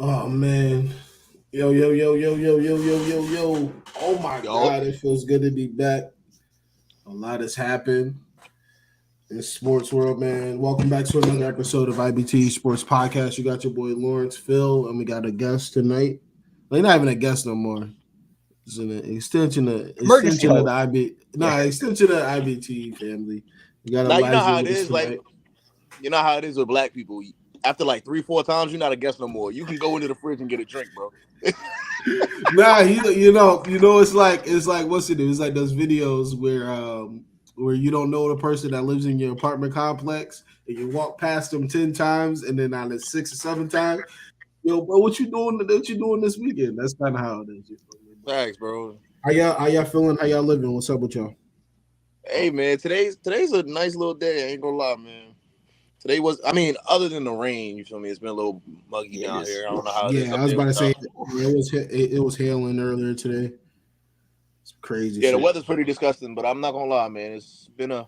Oh man. Yo, yo, yo, yo, yo, yo, yo, yo, yo. Oh my Yo, God, it feels good to be back. A lot has happened in the sports world, man. Welcome back to another episode of IBTE Sports Podcast. You got your boy Lawrence Phil, and we got a guest tonight. Well, not even a guest no more. It's an Emergency extension of the host. extension of the IBTE family. We got now you know Elijah how it with us is. Like tonight. you know how it is with black people. After like 3-4 times, you're not a guest no more. You can go into the fridge and get a drink, bro. Nah, it's like what's it? It's like those videos where you don't know the person that lives in your apartment complex and you walk past them 10 times and then on the 6 or 7 times, yo, bro, what you doing? What you doing this weekend? That's kind of how it is. You feel me? Thanks, bro. How y'all feeling? How y'all living? What's up with y'all? Hey, man, today's a nice little day. I ain't gonna lie, man. Today was, other than the rain, you feel me? It's been a little muggy down here. I don't know how it is Yeah, up I was there about to with say y'all. it was hailing earlier today. It's crazy Yeah, the shit. weather's pretty disgusting, but I'm not gonna lie, man. It's been a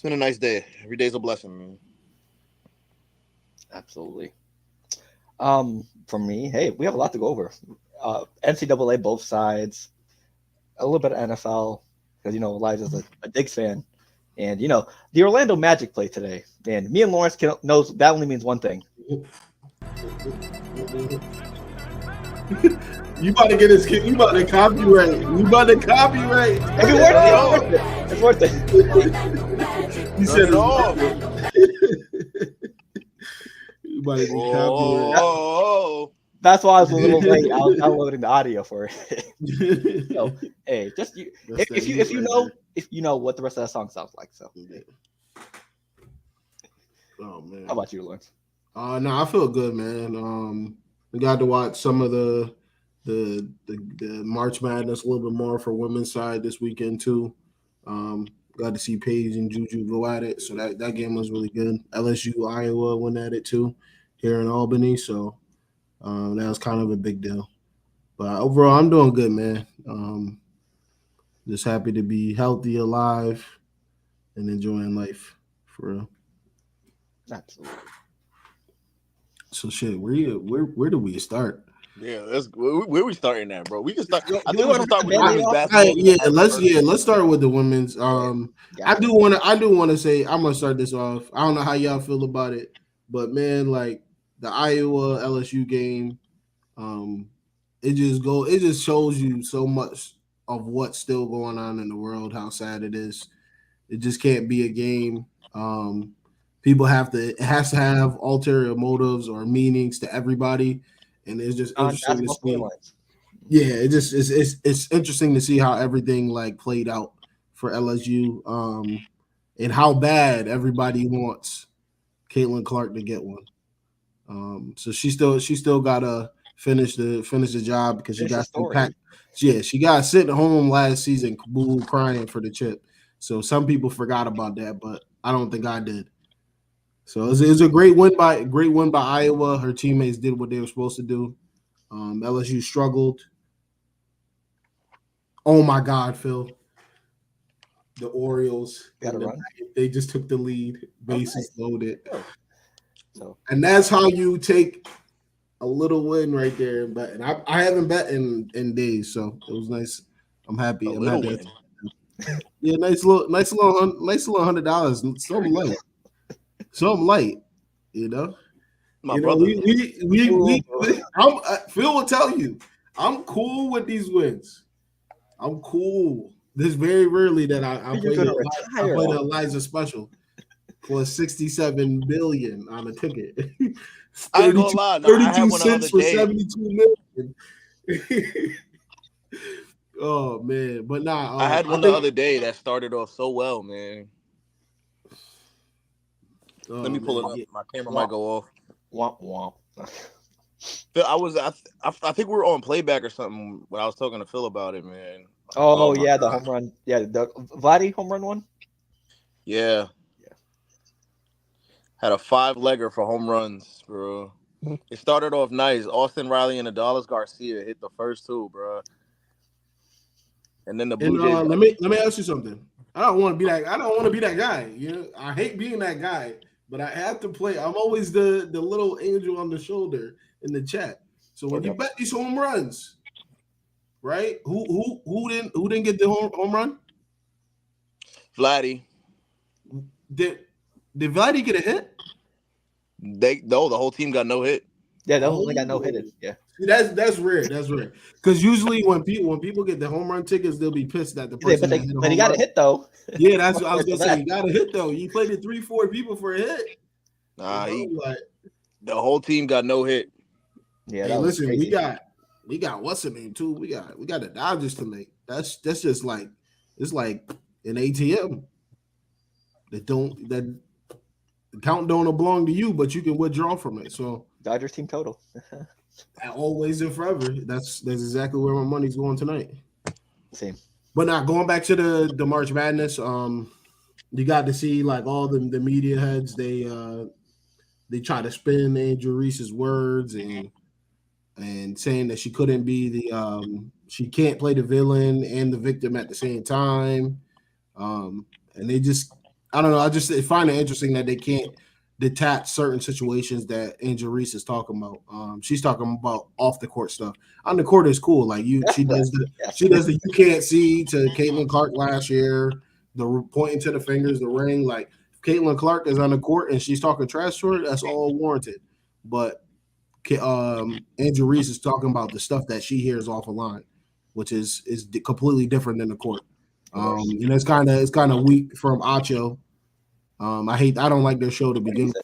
nice day. Every day's a blessing, man. Absolutely. For me, hey, we have a lot to go over. NCAA, both sides, a little bit of NFL, because Elijah's a Diggs fan, and the Orlando Magic play today. And me and Lawrence knows that only means one thing. You about to get his kid. You about to copyright. You about to copyright. It's worth it. It's worth it. You said it off. You about to get copyright. Oh, That's why I was a little late. I was downloading the audio for it. So, hey, just if you know what the rest of that song sounds like. So, Oh man. How about you, Lawrence? No, I feel good, man. We got to watch some of the March Madness a little bit more for women's side this weekend too. Got to see Paige and Juju go at it, so that game was really good. LSU Iowa went at it too here in Albany, so that was kind of a big deal. But overall, I'm doing good, man. Just happy to be healthy, alive, and enjoying life for real. Absolutely. So shit, where do we start? yeah. Where we starting at, bro? We can start. I we think we wanna can start with the start women's off? basketball. Let's start with the women's. I do want to say I'm gonna start this off. I don't know how y'all feel about it, but man, like the Iowa LSU game, it just shows you so much of what's still going on in the world. How sad it is. It just can't be a game. It has to have ulterior motives or meanings to everybody, and it's just interesting to see. Yeah, it's interesting to see how everything like played out for LSU, and how bad everybody wants Caitlin Clark to get one. So she still gotta finish the job because she got impact. Yeah, she got sent home last season, boo crying for the chip. So some people forgot about that, but I don't think I did. So it's a great win by Iowa. Her teammates did what they were supposed to do. LSU struggled. Oh my God, Phil! The Orioles they just took the lead. Bases loaded. And that's how you take a little win right there. And I haven't bet in days, so it was nice. I'm happy. I'm happy. Yeah, nice little $100. Something light, you know. My brother. Phil will tell you, I'm cool with these wins. I'm cool. There's very rarely that I play the Eliza special for $67 billion on a ticket. I ain't gonna lie. 32 cents for 72 million. Oh man, but nah. I had one the other day that started off so well, man. Let me pull it up. My camera might go off. Womp womp. Phil, I think we were on playback or something when I was talking to Phil about it, man. Oh yeah, the home run. Yeah, the Vladdy home run one. Yeah. Had a 5-legger for home runs, bro. It started off nice. Austin Riley and Adolis Garcia hit the first two, bro. And then the Blue Jays. Let me ask you something. I don't want to be that guy. You know, I hate being that guy. but I have to play. I'm always the little angel on the shoulder in the chat. So when you bet these home runs, right? Who didn't get the home run? Vladdy. Did Vladdy get a hit? The whole team got no hit. Yeah, they only got no hit. Yeah. See, that's rare. That's rare. Because usually when people get the home run tickets, they'll be pissed at the person. But he got a hit though. Yeah, that's what I was gonna say. He got a hit though. You played it 3-4 people for a hit. Nah, the whole team got no hit. Yeah, hey, listen, crazy. we got what's the name too? We got the Dodgers to make. That's just like it's like an ATM. That the count don't belong to you, but you can withdraw from it. So Dodgers team total. Always and forever. That's exactly where my money's going tonight. Same. But now going back to the March Madness, you got to see like all the media heads. They try to spin Angel Reese's words and saying that she couldn't be she can't play the villain and the victim at the same time. And they just I don't know. I just find it interesting that they can't detach certain situations that Angel Reese is talking about. She's talking about off the court stuff. On the court is cool. Like she does the you can't see to Caitlin Clark last year, the pointing to the fingers, the ring. Like if Caitlin Clark is on the court and she's talking trash to her, that's all warranted. But Angel Reese is talking about the stuff that she hears off a line, which is completely different than the court. And it's kind of weak from Acho. I don't like their show to begin with.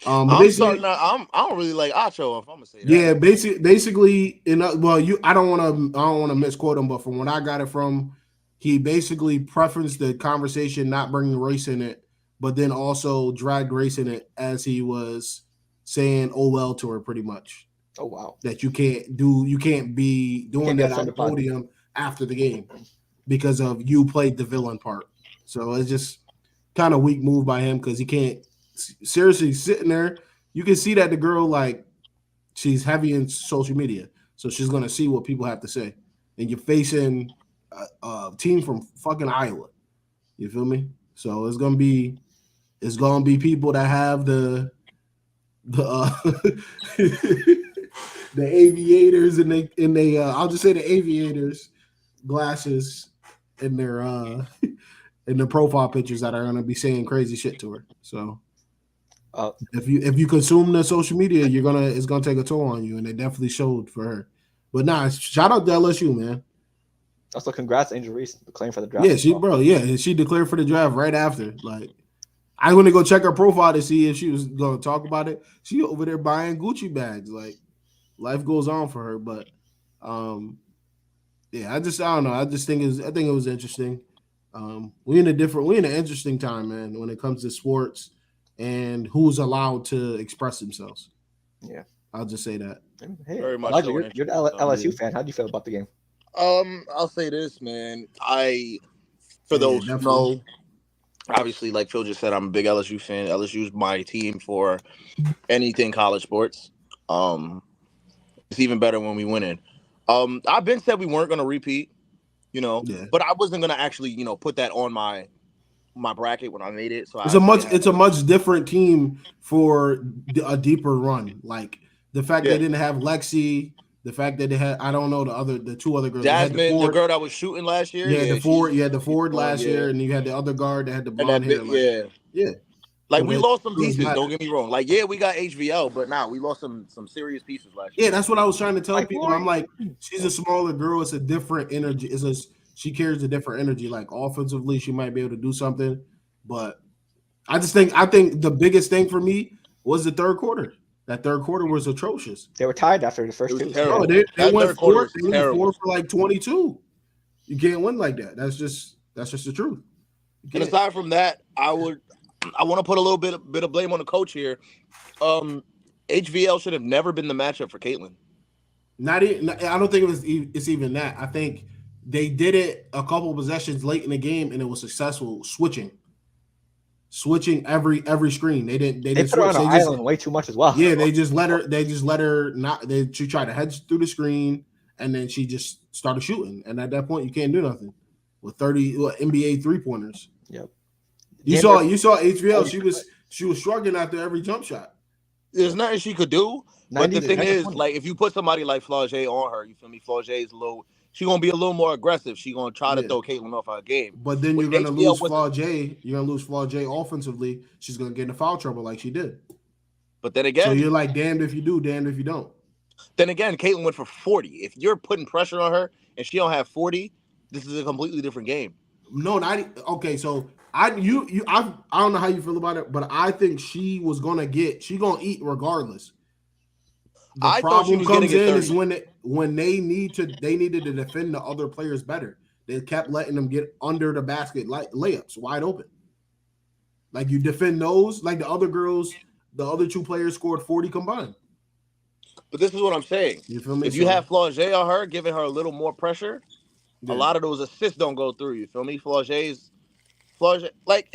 I don't really like Acho, if I'm gonna say that. Yeah, basically, I don't want to misquote him, but from what I got it from, he basically preferenced the conversation not bringing race in it, but then also dragged race in it as he was saying "oh well" to her, pretty much. Oh wow! That you can't be doing that on the podium after the game because of you played the villain part. So it's just kind of weak move by him because he can't seriously sitting there. You can see that the girl, like, she's heavy in social media, so she's gonna see what people have to say. And you're facing a team from fucking Iowa. You feel me? So it's gonna be people that have the the aviators and they I'll just say the aviators glasses in their in the profile pictures that are going to be saying crazy shit to her. So if you consume the social media, it's gonna take a toll on you, and it definitely showed for her. But nah, shout out to LSU, man. Also, congrats, Angel Reese, declaring for the draft. Yeah, she declared for the draft right after. Like, I went to go check her profile to see if she was going to talk about it. She over there buying Gucci bags. Like, life goes on for her. But yeah, I don't know. I think it was interesting. We in an interesting time, man, when it comes to sports and who's allowed to express themselves. Yeah, I'll just say that. Hey, very much. You're an LSU fan. How do you feel about the game? I'll say this, man. For those who know, obviously, like Phil just said, I'm a big LSU fan. LSU's my team for anything college sports. It's even better when we win it. I've been said we weren't going to repeat, but I wasn't going to actually, put that on my bracket when I made it. So it's a much different team for a deeper run. Like the fact they didn't have Lexi, the fact that they had, I don't know, the two other girls. Jasmine, the girl that was shooting last year. Yeah, you had the forward last year, and you had the other guard that had the blonde hair. Yeah. Like, we lost some pieces, don't get me wrong. Like, yeah, we got HVL, but we lost some serious pieces last year. Yeah, that's what I was trying to tell people. I'm like, she's a smaller girl. It's a different energy. She carries a different energy. Like, offensively, she might be able to do something. But I think the biggest thing for me was the third quarter. That third quarter was atrocious. They were tied after the first two. Oh, they went four for like 22. You can't win like that. That's just the truth. And aside from that, I want to put a little bit of blame on the coach here. HVL should have never been the matchup for Caitlin. I don't think it's even that. I think they did it a couple of possessions late in the game, and it was successful switching every screen. They put her on an island way too much as well. Yeah, they just let her not. She tried to hedge through the screen, and then she just started shooting. And at that point, you can't do nothing with 30 NBA 3-pointers. Yep. You saw HVL. She was struggling after every jump shot. There's nothing she could do. But the thing is, like, if you put somebody like Flau'jae on her, you feel me? Flau'jae is she's gonna be a little more aggressive. She's gonna try to throw Caitlin off her game. But then you're gonna lose Flau'jae. You're gonna lose Flau'jae offensively. She's gonna get into foul trouble like she did. But then again, so you're like damned if you do, damned if you don't. Then again, Caitlin went for 40. If you're putting pressure on her and she don't have 40, this is a completely different game. No, not okay. So I don't know how you feel about it, but I think she gonna eat regardless. The problem comes in is when they needed to defend the other players better. They kept letting them get under the basket layups wide open. Like you defend those, like the other girls, the other two players scored 40 combined. But this is what I'm saying. You feel me? If you have Flau'jae on her, giving her a little more pressure, a lot of those assists don't go through. You feel me? Flau'jae, like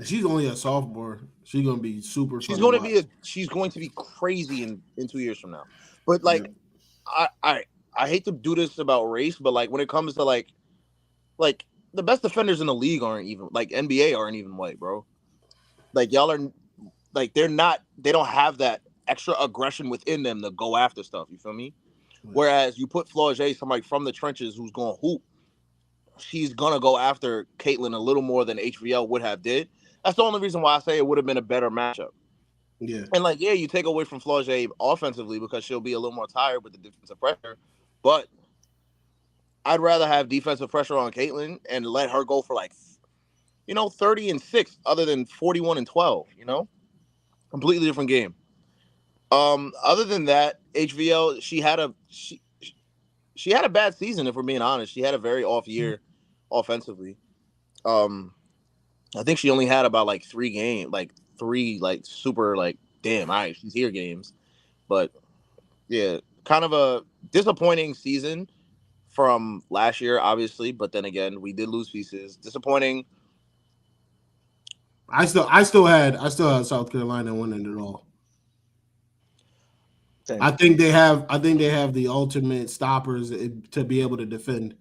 she's only a sophomore. She's gonna be super. She's going to be crazy in 2 years from now. But like, I hate to do this about race, but like when it comes to like the best defenders in the league aren't even like NBA aren't even white, bro. Like y'all are like they don't have that extra aggression within them to go after stuff. You feel me? Whereas you put Flau'jae, somebody from the trenches who's going to hoop, she's gonna go after Caitlin a little more than HVL would have did. That's the only reason why I say it would have been a better matchup. Yeah. And like, you take away from Flau'jae offensively because she'll be a little more tired with the defensive pressure. But I'd rather have defensive pressure on Caitlin and let her go for 30 and 6 other than 41 and 12, completely different game. Other than that, HVL, she had a bad season, if we're being honest. She had a very off year offensively. I think she only had about 3 games, super damn, all right, she's here games. But yeah, kind of a disappointing season from last year, obviously. But then again, we did lose pieces. Disappointing. I still had South Carolina winning it all. Same. I think they have the ultimate stoppers to be able to defend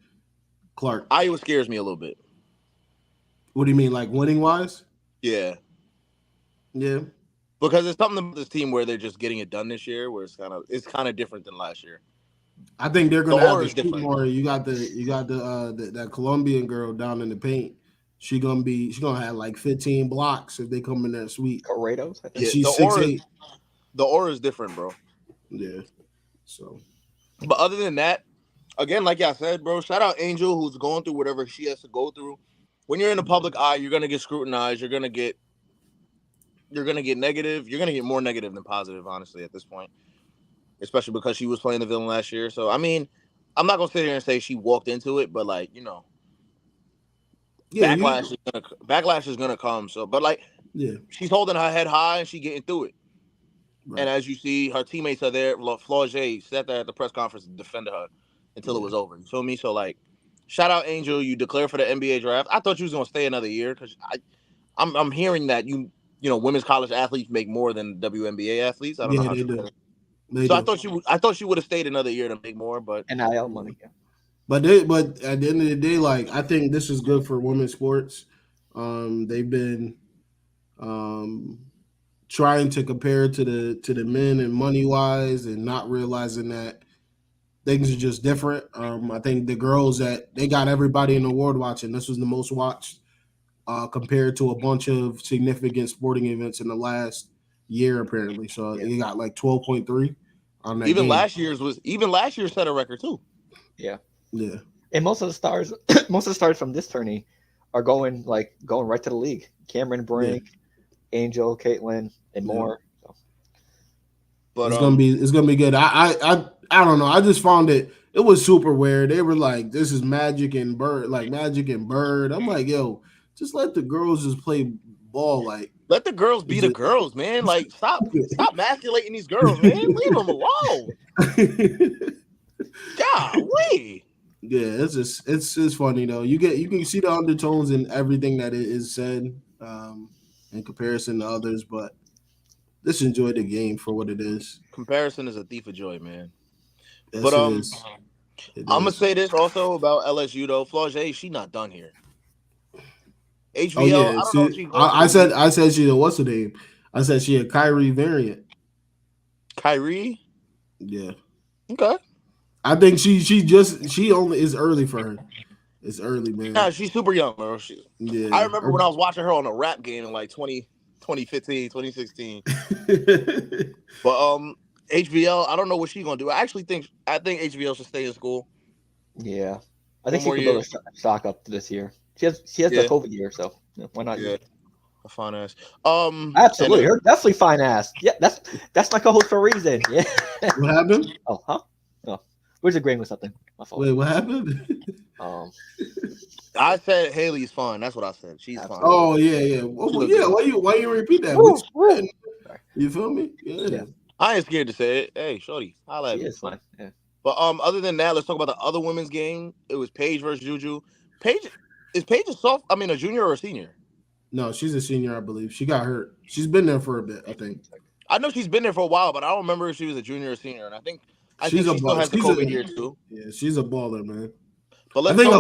Clark. Iowa scares me a little bit. What do you mean, like winning wise? Yeah. Yeah. Because there's something about this team where they're just getting it done this year, where it's kind of different than last year. I think they're gonna have to shoot more. You got that Colombian girl down in the paint. She's gonna have 15 blocks if they come in there sweet. Corrados, I think. Yeah, she's 6'8". The aura is different, bro. Yeah. So, but other than that, again, like I said, bro, shout out Angel who's going through whatever she has to go through. When you're in the public eye, you're gonna get scrutinized. You're gonna get negative. You're gonna get more negative than positive, honestly, at this point. Especially because she was playing the villain last year. So I mean, I'm not gonna sit here and say she walked into it, but backlash is gonna come. So, but she's holding her head high and she's getting through it. Right. And as you see, her teammates are there. Flau'jae sat there at the press conference and defended her until it was over. You feel me? So shout out Angel. You declared for the NBA draft. I thought you was gonna stay another year because I'm hearing that women's college athletes make more than WNBA athletes. I don't know how they do. I thought she would have stayed another year to make more, but NIL money. Yeah. But at the end of the day, I think this is good for women's sports. They've been trying to compare to the men and money wise, and not realizing that things are just different. I think the girls they got everybody in the world watching. This was the most watched compared to a bunch of significant sporting events in the last year, apparently. So they got 12.3 on that. Even game. last year set a record too. Yeah. Yeah. And most of the stars from this tourney are going right to the league. Cameron Brink, Angel, Caitlin, and more. So. But it's gonna be good. I don't know. I just found it was super weird. They were like, this is Magic and Bird. I'm like, yo, just let the girls just play ball. Let the girls be the girls, man. Stop emasculating these girls, man. Leave them alone. Golly. Yeah, it's funny though. You can see the undertones in everything that is said in comparison to others, but just enjoy the game for what it is. Comparison is a thief of joy, man. Yes, but I'm gonna say this also about LSU though. Flau'jae, she not done here. HVL. Oh yeah, I don't know if she's I said she what's her name? I said she a Kyrie variant. Kyrie. Yeah. Okay. I think she only is early for her. It's early, man. Yeah, she's super young, bro. Yeah. I remember when I was watching her on a rap game in like 2015, 2016. But HBL, I don't know what she's gonna do. I think HBL should stay in school. Yeah, I think she could build a stock up this year. She has the COVID year, so why not? Yeah, a fine ass. Absolutely, her definitely fine ass. Yeah, that's my co-host for a reason. Yeah. What happened? Oh, huh? Oh, we're just agreeing with something. My fault. Wait, what happened? I said Haley's fine. That's what I said. She's fine. Oh yeah. Well, yeah. Why you repeat that? You feel me? Yeah. I ain't scared to say it. Hey, shorty, holla at me. Is fine. Yeah. But other than that, let's talk about the other women's game. It was Paige versus Juju. Is Paige a junior or a senior? No, she's a senior, I believe. She got hurt. She's been there for a bit, I think. I know she's been there for a while, but I don't remember if she was a junior or senior. And I think she still has the COVID year too. Yeah, she's a baller, man. But I think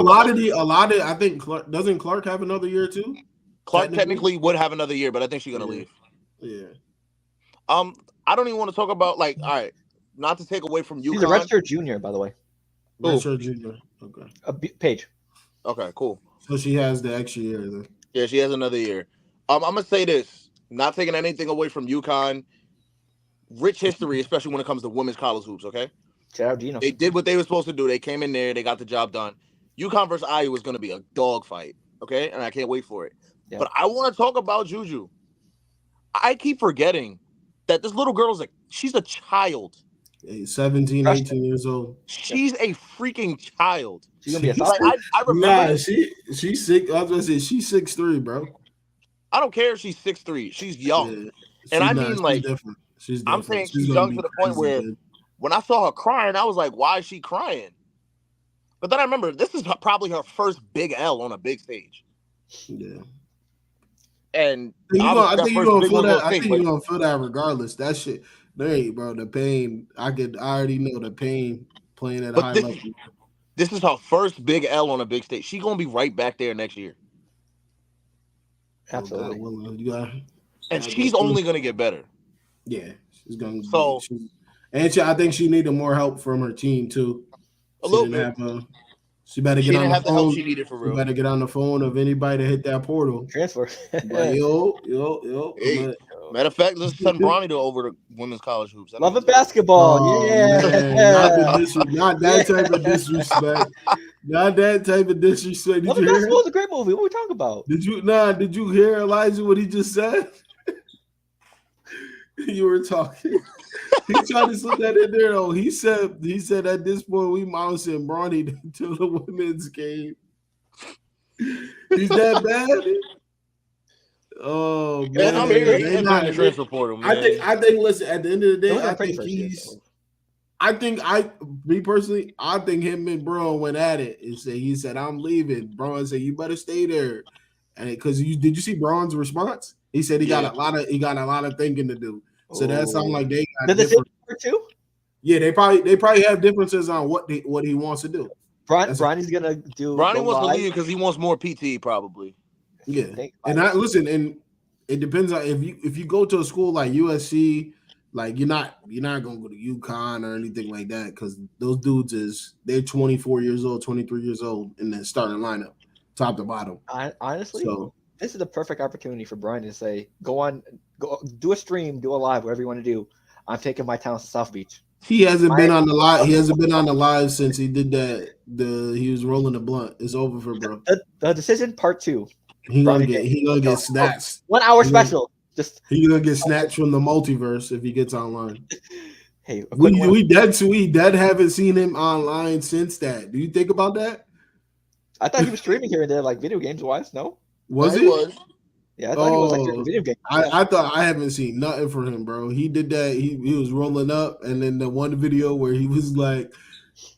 I think doesn't Clark have another year too? Clark technically would have another year, but I think she's gonna leave. Yeah. I don't even want to talk about all right, not to take away from UConn. She's a redshirt junior, by the way. Redshirt junior. Okay. Paige. Okay, cool. So she has the extra year then. Yeah, she has another year. I'm gonna say this, not taking anything away from UConn. Rich history, especially when it comes to women's college hoops. Okay. Shout out Gino. They did what they were supposed to do. They came in there. They got the job done. UConn versus IU is going to be a dogfight, okay? And I can't wait for it. Yeah. But I want to talk about Juju. I keep forgetting that this little girl she's a child. 17, 18 years old. She's a freaking child. She's going to be a I remember. Nah, she's sick. I was going to say, she's 6'3", bro. I don't care if she's 6'3". She's young. Yeah, and I mean, she's different. I'm saying she's young to the point where when I saw her crying, I was like, why is she crying? But then I remember this is probably her first big L on a big stage. Yeah. And I think you're gonna feel that regardless. That shit, bro. The pain. I already know the pain playing at a high level. This is her first big L on a big stage. She's gonna be right back there next year. Absolutely. And she's only gonna get better. Yeah, she's gonna. I think she needed more help from her team too. A little bit. She better get on the phone. The help she needed for real. She better get on the phone of anybody to hit that portal. Transfer. Yo. Hey, matter of fact, let's send Bronny over to women's college hoops. Love it basketball. Not that type of disrespect. Not that type of disrespect. Love it basketball is a great movie. What are we talking about? Did you hear Elijah what he just said? You were talking. He tried to slip that in there though. He said at this point we mousing Bronny to the women's game. He's that bad. Oh man, I'm here. He's not in the transfer portal, man. I think. Listen, at the end of the day, me personally, I think him and Braun went at it and he said, "I'm leaving." Braun said, "You better stay there," and because did you see Braun's response? He said he got a lot of thinking to do. So that sounds like they got different too. Yeah, they probably have differences on what he wants to do. Bronny's gonna do. Bronny wants to leave because he wants more PT, probably. Yeah, and and it depends on if you go to a school like USC, like you're not gonna go to UConn or anything like that because those dudes they're 24 years old, 23 years old in the starting lineup, top to bottom. Honestly, this is the perfect opportunity for Brian to say, go do a stream, do a live, whatever you want to do. I'm taking my talents to South Beach. He hasn't been on the live. He hasn't been on the live since he did that. He was rolling the blunt. It's over for bro. The decision part 2. He gonna get snatched. 1 hour special. He gonna get snatched from the multiverse if he gets online. Hey, we dead haven't seen him online since that. Do you think about that? I thought he was streaming here and there, like video games wise. No, was he? Yeah, I thought he was like doing video games. I thought I haven't seen nothing from him, bro. He did that. He was rolling up, and then the one video where he was like,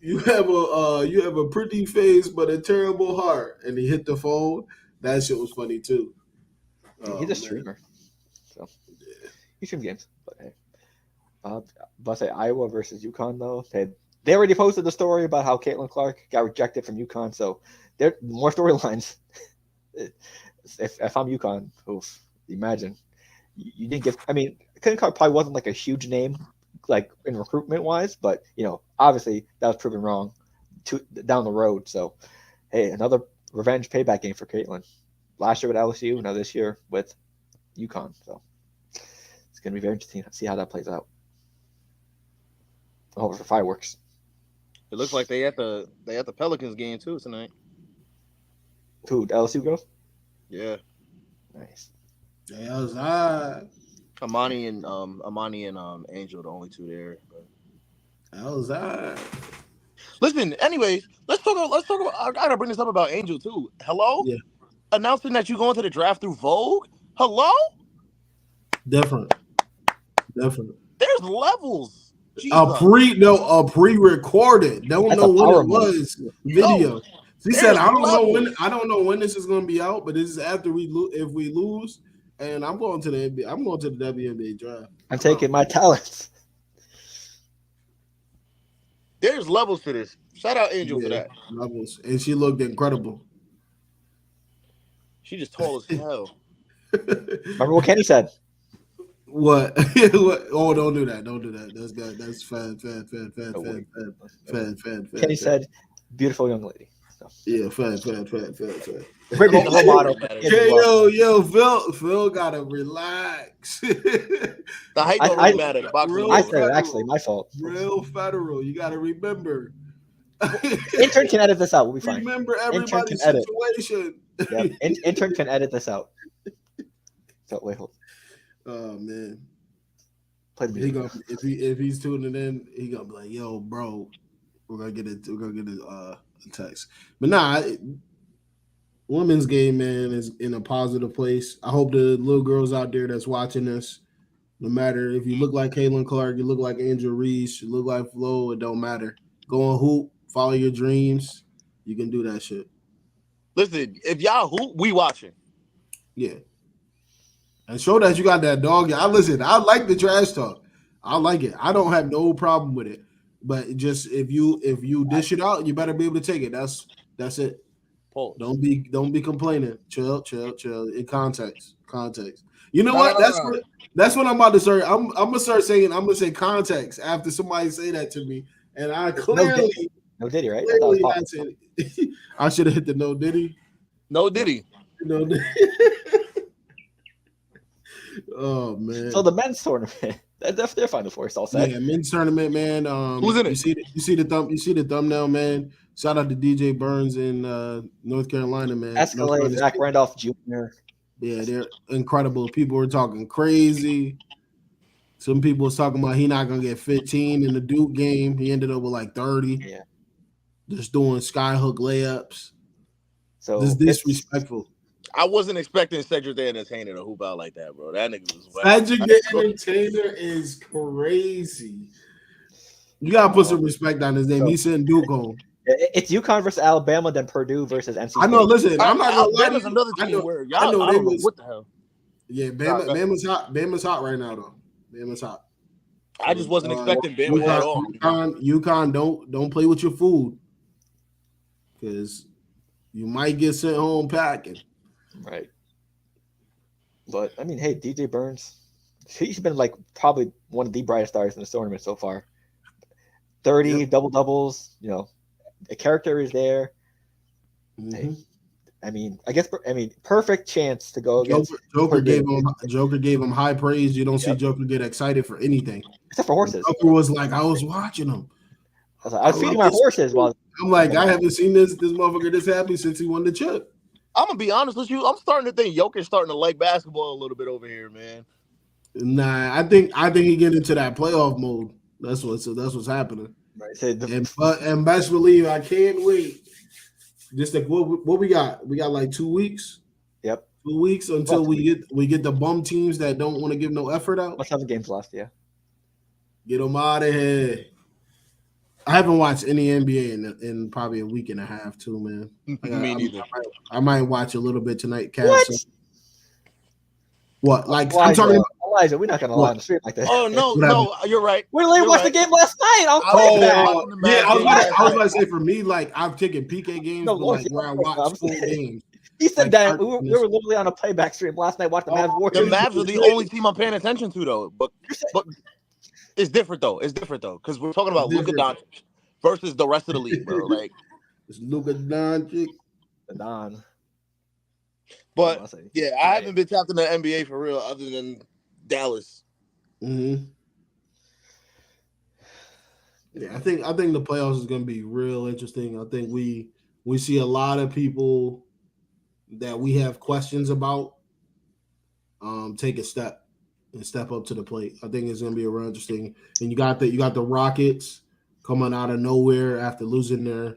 "You have a pretty face but a terrible heart," and he hit the phone. That shit was funny too. He's a streamer, so he streams games. But hey, but say Iowa versus UConn though. They already posted the story about how Caitlin Clark got rejected from UConn, so there more storylines. if I'm UConn, oof, imagine you didn't give. I mean, Clinton probably wasn't like a huge name, like in recruitment wise, but obviously that was proven wrong down the road. So, hey, another revenge payback game for Caitlin. Last year with LSU, now this year with UConn. So it's going to be very interesting to see how that plays out. I hope for fireworks. It looks like they at the Pelicans game too tonight. Who, LSU girls? Yeah. Nice. Yeah, was hot. Amani and Angel, the only two there. But. That was hot. Listen, anyways, let's talk about. I gotta bring this up about Angel too. Hello. Yeah. Announcing that you going to the draft through Vogue. Hello. Different. There's levels. A pre-recorded. Don't know when it was. Video. She said, "I don't know when this is going to be out, but this is after if we lose, and I'm going to the WNBA draft. I'm taking my talents." There's levels to this. Shout out Angel for that. Levels, and she looked incredible. She just tall as hell. Remember what Kenny said? What? Oh, don't do that. Don't do that. That's good. That's fad. Kenny said, "Beautiful young lady." So. Yeah, fad. Great role model. Yo, Phil gotta relax. The height don't really matter. I said it, actually, my fault. Real federal. You gotta remember. Intern can edit this out. We'll be fine. Remember everybody's situation. Yeah. Intern can edit this out. So wait, hold. Oh man. Play the music. If he's tuning in, he gonna be like, "Yo, bro, we're gonna get a text." But nah, women's game, man, is in a positive place. I hope the little girls out there that's watching this, no matter if you look like Caitlin Clark, you look like Angel Reese, you look like Flo, it don't matter. Go on hoop, follow your dreams. You can do that shit. Listen, if y'all hoop, we watching. Yeah. And show that you got that dog. I like the trash talk. I like it. I don't have no problem with it. But just if you dish it out, you better be able to take it. That's it. Pause. Don't be complaining. Chill. In context. You know what? That's what I'm about to start. I'm gonna start saying. I'm gonna say context after somebody say that to me, and I clearly no Diddy, right? I should have hit the no Diddy. No Diddy. No Diddy. Oh man! So the men's tournament, they're Final Four. It's all set. Yeah, men's tournament, man. Who's in it? You see the thumbnail, man. Shout out to DJ Burns in North Carolina, man. Escalade, Zach Randolph Jr. Yeah, they're incredible. People were talking crazy. Some people was talking about he not gonna get 15 in the Duke game. He ended up with like 30. Yeah, just doing skyhook layups. So this disrespectful. I wasn't expecting Cedric the Entertainer to hoop out like that, bro. That nigga was Cedric the Entertainer is crazy. You gotta put some respect on his name. He's sending Duke home. It's UConn versus Alabama, then Purdue versus NC State. I know. Listen, I'm not gonna lie. Alabama's another team where y'all. I know I don't know what the hell. Yeah, Bama's hot. Bama's hot right now, though. Bama's hot. I just wasn't expecting Bama at all. UConn, don't play with your food, because you might get sent home packing. Right. But I mean, hey, DJ Burns, he's been like probably one of the brightest stars in this tournament so far. 30 double doubles, the character is there. Mm-hmm. Hey, I mean, perfect chance to go against Joker gave him high praise. You don't see Joker get excited for anything except for horses. Joker was like, I was watching him. I was feeding my horses while I'm like, I haven't seen this motherfucker this happy since he won the chip. I'm gonna be honest with you. I'm starting to think Jokic's starting to like basketball a little bit over here, man. Nah, I think he get into that playoff mode. That's what's happening. Right. And best believe I can't wait. Just like what we got? We got like 2 weeks. Yep. 2 weeks until we get the bum teams that don't want to give no effort out. Let's have the games left. Yeah. Get them out of here. I haven't watched any NBA in probably a week and a half too, man. Me neither. I might watch a little bit tonight. What? Like Elijah, I'm talking about Elijah, we're not gonna lie on the street like that. Oh no, you're right. We literally watched the game last night. I was about to say for me, like I've taken PK games, where I watch full games. He said that we were literally on a playback stream last night watching the Mavs Warriors. The Mavs are the only team I'm paying attention to, though. But it's different, though. Because we're talking about Luka Doncic versus the rest of the league, bro. Like, it's Luka Doncic. The Don. But, yeah, I haven't been tapped in the NBA for real other than Dallas. Mm-hmm. Yeah, I think the playoffs is going to be real interesting. I think we see a lot of people that we have questions about take a step up to the plate. I think it's going to be real interesting. And you got the Rockets coming out of nowhere after losing their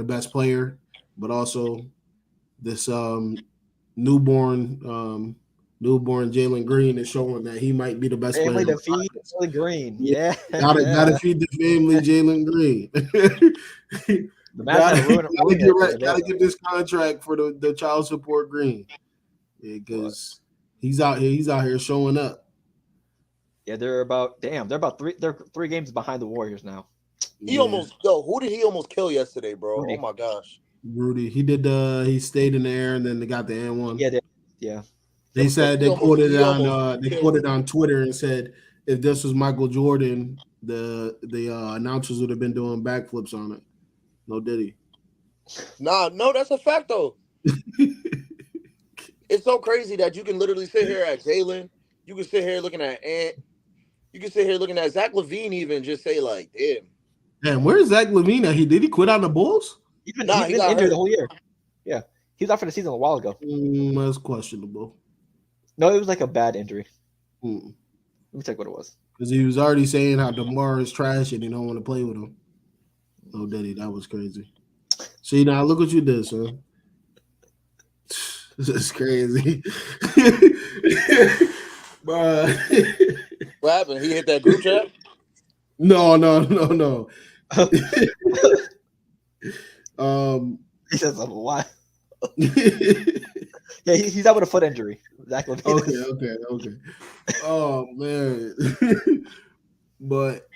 best player, but also this newborn Jalen Green is showing that he might be the best family player. To feed Jalen Green. Yeah. Gotta feed the family Jalen Green. Gotta get this contract for the child support Green. Because he's out here showing up. Yeah, they're about 3 games behind the Warriors now. Who did he almost kill yesterday, bro? Rudy. Oh my gosh. Rudy. He stayed in the air and then they got the N1. Yeah. They said they quoted it on Twitter and said if this was Michael Jordan, the announcers would have been doing backflips on it. No Diddy. No, that's a fact though. It's so crazy that you can literally sit here at Jalen. You can sit here looking at Ant. You can sit here looking at Zach LaVine even just say like, damn. Damn, where's Zach LaVine at? Did he quit on the Bulls? He's been injured the whole year. Yeah. He was out for the season a while ago. That's questionable. No, it was like a bad injury. Let me check what it was. Because he was already saying how DeMar is trash and he don't want to play with him. Oh, Daddy, that was crazy. See, now look what you did, son. This is crazy. What happened? He hit that group chat? No. He says, "Why?" Yeah, he's out with a foot injury. Zach LaVine. Okay. Oh man, but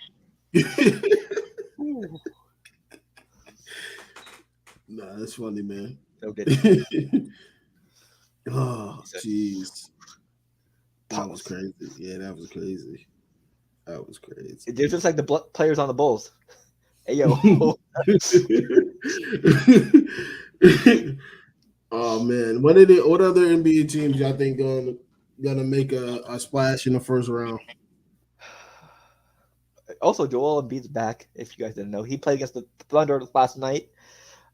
nah, that's funny, man. Okay. Oh, jeez. That was crazy. Yeah, that was crazy. They're just like the players on the Bulls. Hey, yo. Oh, man. What other NBA teams y'all think gonna make a splash in the first round? Also, Joel Embiid's back, if you guys didn't know. He played against the Thunder last night.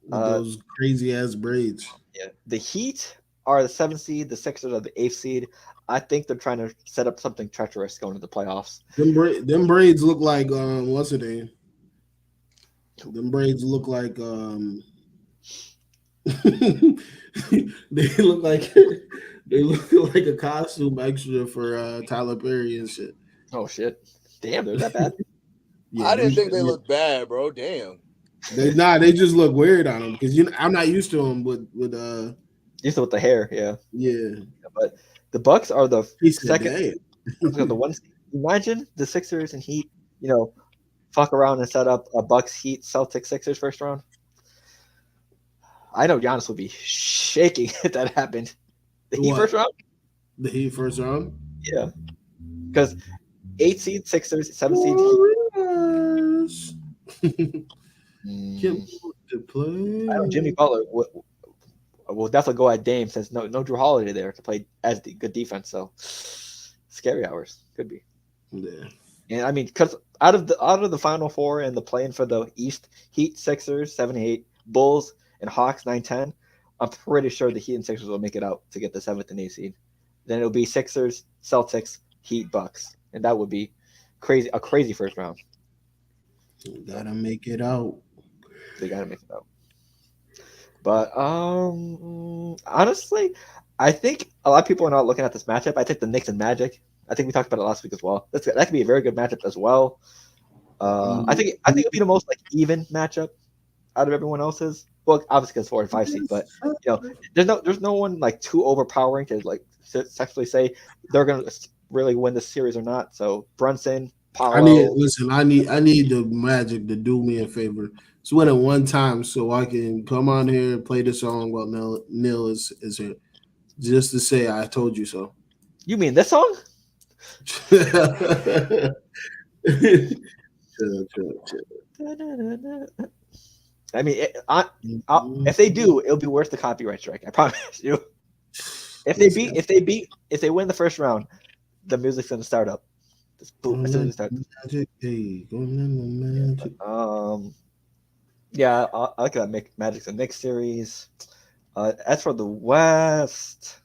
Those crazy-ass braids. Yeah. The Heat are the 7th seed. The Sixers are the 8th seed. I think they're trying to set up something treacherous going to the playoffs. Them braids look like what's it name? Them braids look like they look like a costume extra for Tyler Perry and shit. Oh shit! Damn, they're that bad. Yeah, I didn't think they looked bad, bro. Damn. They just look weird on them because I'm not used to them with used to with the hair, yeah. But the Bucks are the second. The one. Imagine the Sixers and Heat, fuck around and set up a Bucks Heat Celtics Sixers first round. I know Giannis would be shaking if that happened. The Heat first round? The Heat first round? Yeah. Because 8 seed Sixers, 7 seed Heat. To play. I know Jimmy Butler will definitely go at Dame since no Drew Holiday there to play as the good defense. So scary hours could be. Yeah. And I mean, because out of the Final Four and the play-in for the East, Heat, Sixers, 7-8, Bulls, and Hawks 9-10. I'm pretty sure the Heat and Sixers will make it out to get the 7th and 8th seed. Then it'll be Sixers, Celtics, Heat, Bucks, and that would be a crazy first round. Gotta make it out. They gotta make it out. But honestly, I think a lot of people are not looking at this matchup. I think the Knicks and Magic. I think we talked about it last week as well. That could be a very good matchup as well. I think it'll be the most even matchup out of everyone else's. Well, obviously because 4 and 5 seed, but there's no one like too overpowering to like sexually say they're gonna really win this series or not. So Brunson, Paolo. I need the Magic to do me a favor. Just win it one time so I can come on here and play the song while Neil is here. Just to say I told you so. You mean this song? Chill. I mean, if they do, it'll be worth the copyright strike. I promise you. If they win the first round, the music's gonna start up. Just boom, as soon as it starts. Yeah, I like that Magic's a Knicks series. As for the West,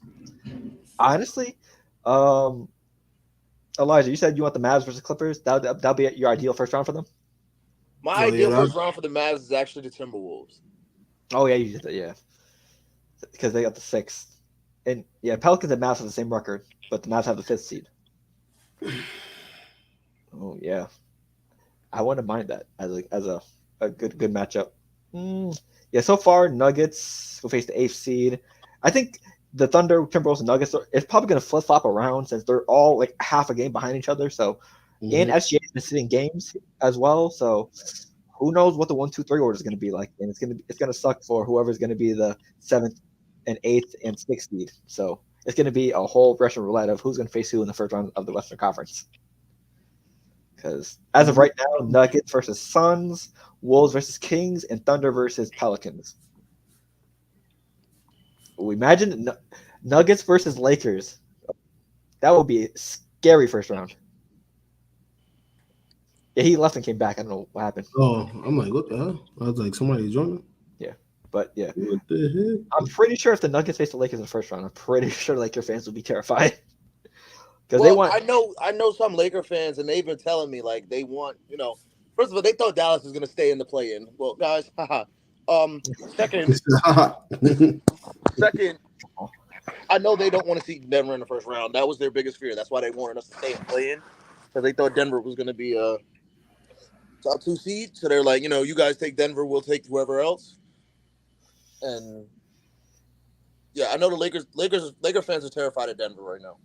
honestly, Elijah, you said you want the Mavs versus Clippers. That'll be your ideal first round for them. My ideal first round for the Mavs is actually the Timberwolves. Oh yeah, you did that, yeah, because they got the 6th, and yeah, Pelicans and Mavs have the same record, but the Mavs have the 5th seed. Oh yeah, I wouldn't mind that as a good matchup. Yeah, so far Nuggets will face the 8th seed. I think the Thunder, Timberwolves, and Nuggets it's probably going to flip flop around since they're all like half a game behind each other. So, and SGA has been sitting games as well. So, who knows what the 1, 2, 3 order is going to be like? And it's gonna suck for whoever's going to be the 7th and 8th and 6th seed. So it's going to be a whole Russian roulette of who's going to face who in the first round of the Western Conference. Because as of right now, Nuggets versus Suns, Wolves versus Kings, and Thunder versus Pelicans. We imagine Nuggets versus Lakers. That would be a scary first round. Yeah, he left and came back. I don't know what happened. Oh, I'm like, what the hell? I was like, somebody joined him? Yeah, but yeah. What the heck? I'm pretty sure if the Nuggets face the Lakers in the first round, I'm pretty sure Laker fans would be terrified. Because they want. I know some Laker fans, and they've been telling me like they want. First of all, they thought Dallas was going to stay in the play-in. Well, guys, haha. Second, I know they don't want to see Denver in the first round. That was their biggest fear. That's why they wanted us to stay in play-in, because they thought Denver was going to be a top 2 seed. So they're like, you guys take Denver, we'll take whoever else. And yeah, I know the Laker fans are terrified of Denver right now.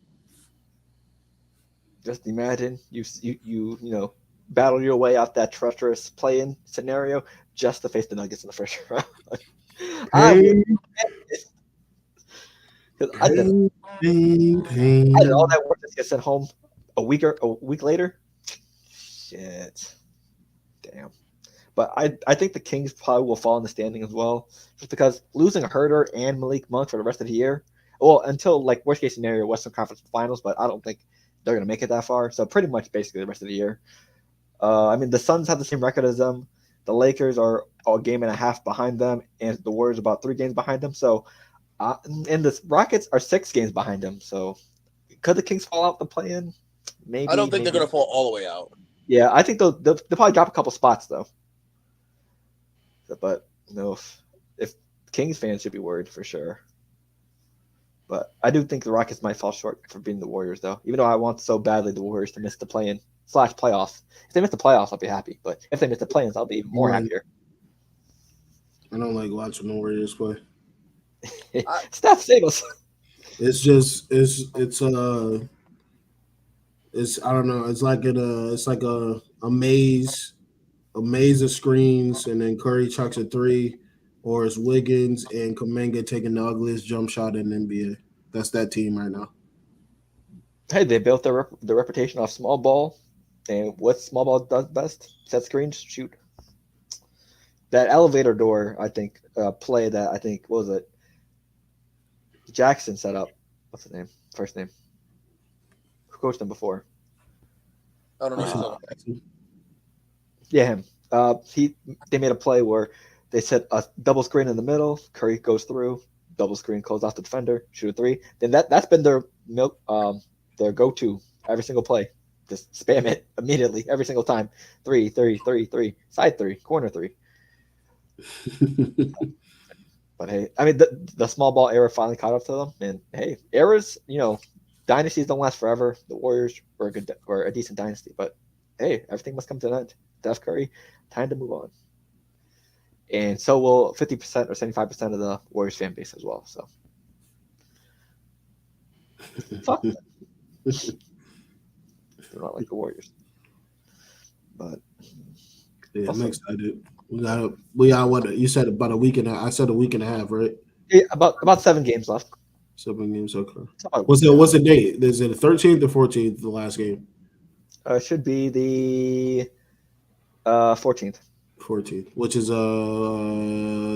Just imagine you battle your way out that treacherous play-in scenario just to face the Nuggets in the first round. I did all that work just to get sent home a week later. Shit, damn. But I think the Kings probably will fall in the standing as well, just because losing Herter and Malik Monk for the rest of the year. Well, until like worst case scenario Western Conference Finals, but I don't think they're going to make it that far. So pretty much basically the rest of the year. I mean, the Suns have the same record as them. The Lakers are a game and a half behind them, and the Warriors are about 3 games behind them. So, and the Rockets are 6 games behind them. So, could the Kings fall out the play-in? Maybe. I don't think they're going to fall all the way out. Yeah, I think they'll probably drop a couple spots though. But if Kings fans should be worried for sure. But I do think the Rockets might fall short for beating the Warriors, though. Even though I want so badly the Warriors to miss the play-in / playoffs. If they miss the playoffs, I'll be happy. But if they miss the play-ins, I'll be even more happier. I don't like watching the Warriors play. Steph Staples. It's I don't know. It's like a maze of screens, and then Curry chucks a 3. Or it's Wiggins and Kuminga taking the ugliest jump shot in the NBA. That's that team right now. Hey, they built their reputation off small ball. And what small ball does best? Set screens, shoot. That elevator door, I think, play that I think, what was it? Jackson set up. What's his name? First name. Who coached them before? I don't know. Yeah, him. They made a play where they set a double screen in the middle. Curry goes through, double screen, close off the defender, shoot a 3. Then that's been their go-to every single play. Just spam it immediately every single time. 3, 3, 3, 3, side 3, corner 3. But hey, I mean the small ball era finally caught up to them, and hey, eras, dynasties don't last forever. The Warriors were a decent dynasty, but hey, everything must come to an end. Steph Curry, time to move on. And so will 50% or 75% of the Warriors fan base as well. So, fuck them. They're not like the Warriors. But yeah, I'm excited. We got what you said about a week and I said a week and a half, right? Yeah, about 7 games left. 7 games, okay. What's the date? Is it the 13th or 14th? The last game? Should be the 14th. 14th, which is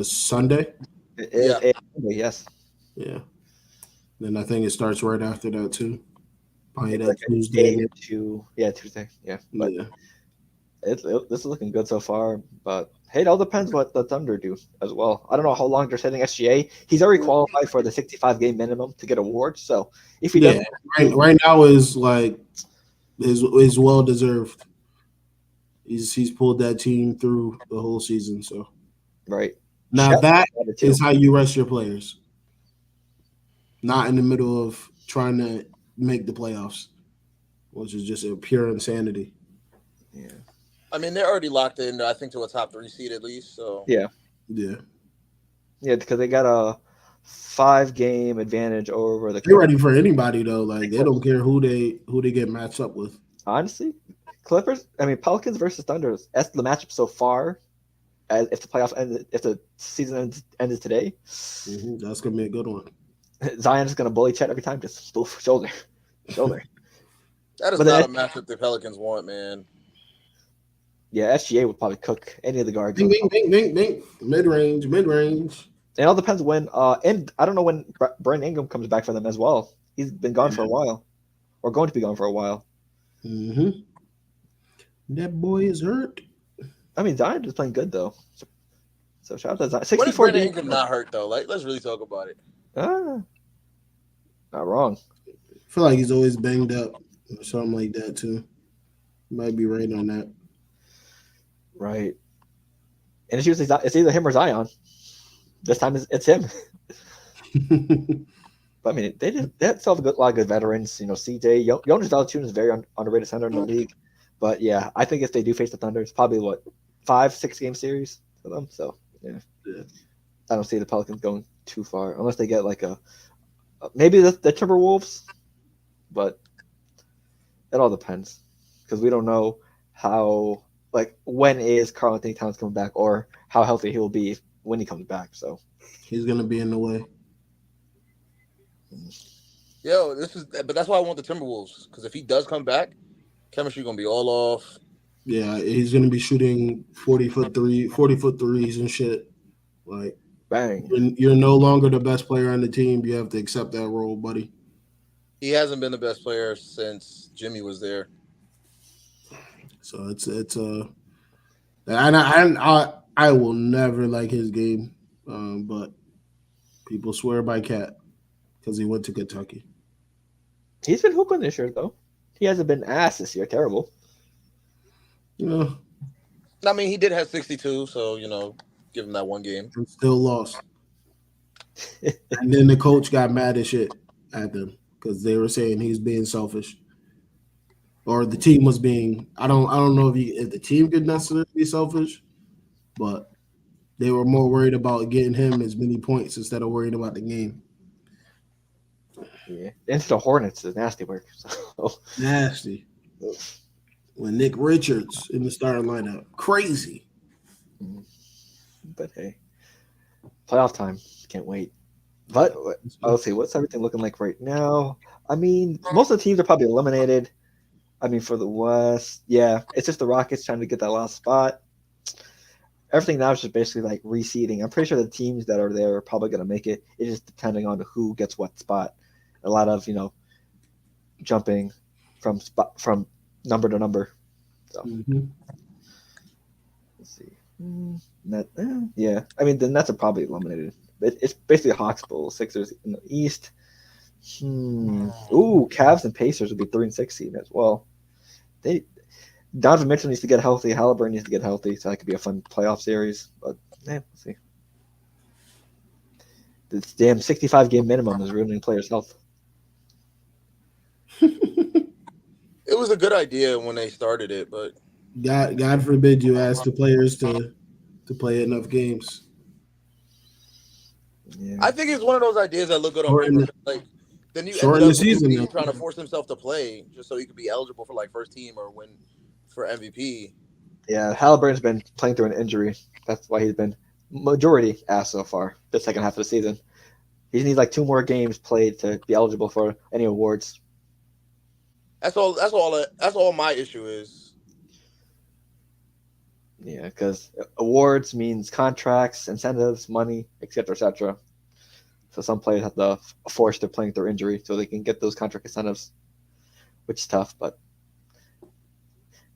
Sunday. Yes. Yeah. Then I think it starts right after that too. Probably that like Tuesday. Tuesday. Yeah. But this is looking good so far. But hey, it all depends what the Thunder do as well. I don't know how long they're setting SGA. He's already qualified for the 65-game minimum to get awards. So if he doesn't, right now is like is well deserved. He's pulled that team through the whole season. So right now that is how you rest your players. Not in the middle of trying to make the playoffs, which is just a pure insanity. Yeah. I mean, they're already locked in, I think, to a top 3 seed at least. So yeah, because they got a 5-game advantage over the. They're ready for anybody though. Like they don't care who they get matched up with. Honestly, Pelicans versus Thunder. That's the matchup so far. If the playoffs end, if the season ended today, that's gonna be a good one. Zion is gonna bully Chet every time, just spoof shoulder. That is not a matchup the Pelicans want, man. Yeah, SGA would probably cook any of the guards. Ding. Mid-range. It all depends when. And I don't know when Brandon Ingram comes back for them as well. He's been gone for a while, or going to be gone for a while. That boy is hurt. I mean, Zion is playing good though. So shout out to Zion. 64 When is Brandon Ingram not hurt though? Like, let's really talk about it. Not wrong. I feel like he's always banged up or something like that too. Might be right on that. Right. And it's usually either him or Zion. This time it's him. But I mean, they still have a lot of good veterans. You know, CJ Jonas Valanciunas is a very underrated center in the league. But yeah, I think if they do face the Thunder, it's probably 5-6 game series for them. So yeah. I don't see the Pelicans going too far unless they get like maybe the Timberwolves, but it all depends because we don't know how when is Karl Anthony Towns coming back or how healthy he will be when he comes back. So he's gonna be in the way. But that's why I want the Timberwolves because if he does come back, chemistry gonna be all off. Yeah, he's gonna be shooting 40-foot threes and shit. Like bang, you're no longer the best player on the team. You have to accept that role, buddy. He hasn't been the best player since Jimmy was there. So and I will never like his game, but people swear by Cat because he went to Kentucky. He's been hooping this year though. He hasn't been ass this year. Terrible. I mean, he did have 62, so give him that one game. And still lost. And then the coach got mad as shit at them because they were saying he's being selfish. Or the team was being I don't know if the team could necessarily be selfish, but they were more worried about getting him as many points instead of worrying about the game. Yeah. Into the Hornets is nasty work. So. Nasty. When Nick Richards in the starting lineup. Crazy. But hey. Playoff time. Can't wait. But let's see, what's everything looking like right now? I mean, most of the teams are probably eliminated. I mean, for the West, yeah, it's just the Rockets trying to get that last spot. Everything now is just basically like reseeding. I'm pretty sure the teams that are there are probably going to make it. It's just depending on who gets what spot. A lot of jumping from number to number. So let's see. Yeah, I mean the Nets are probably eliminated. It's basically a Hawks Bowl. Sixers in the East. Ooh, Cavs and Pacers would be 3 and 6 seed as well. Donovan Mitchell needs to get healthy. Halliburton needs to get healthy, so that could be a fun playoff series. But we'll see. This damn 65-game minimum is ruining players' health. It was a good idea when they started it, but God forbid you ask the players to play enough games. Yeah. I think it's one of those ideas that look good on paper. Then you shorten the season. Trying to force himself to play just so he could be eligible for first team or win for MVP. Yeah, Halliburton's been playing through an injury. That's why he's been majority asked so far the second half of the season. He needs like 2 more games played to be eligible for any awards. That's all my issue is. Yeah, because awards means contracts, incentives, money, etc., etc. So some players have to force their playing through injury so they can get those contract incentives, which is tough. But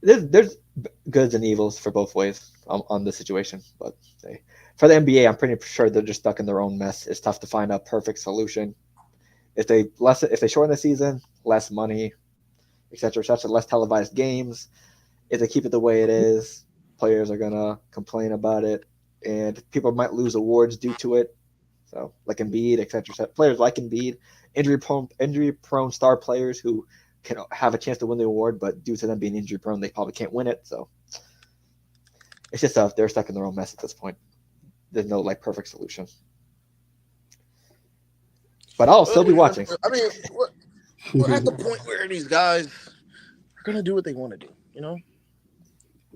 there's goods and evils for both ways on this situation. But for the NBA, I'm pretty sure they're just stuck in their own mess. It's tough to find a perfect solution. If they shorten the season, less money, etc., etc., less televised games. If they keep it the way it is, players are gonna complain about it, and people might lose awards due to it. So, like Embiid, etc. Players like Embiid, injury-prone star players who can have a chance to win the award, but due to them being injury-prone, they probably can't win it. So, it's just they're stuck in their own mess at this point. There's no like perfect solution. But I'll still be watching. I mean, we're at the point where these guys are gonna do what they want to do. You know.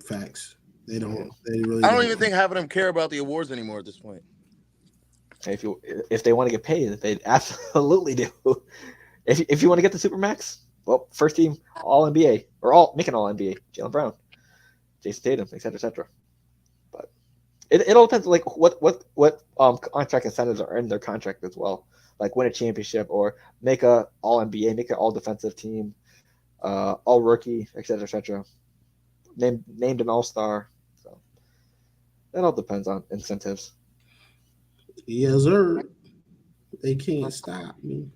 Facts. They don't. They really. I don't even think half of them care about the awards anymore at this point. If they want to get paid, they absolutely do. If you want to get the Supermax, well, first team All NBA or make an All NBA, Jaylen Brown, Jason Tatum, etc., etc. But it all depends, like what contract incentives are in their contract as well. Like win a championship or make a All NBA, make an All Defensive team, All Rookie, etc., etc. Named an All-Star. So that all depends on incentives. Yes, sir. They can't stop me.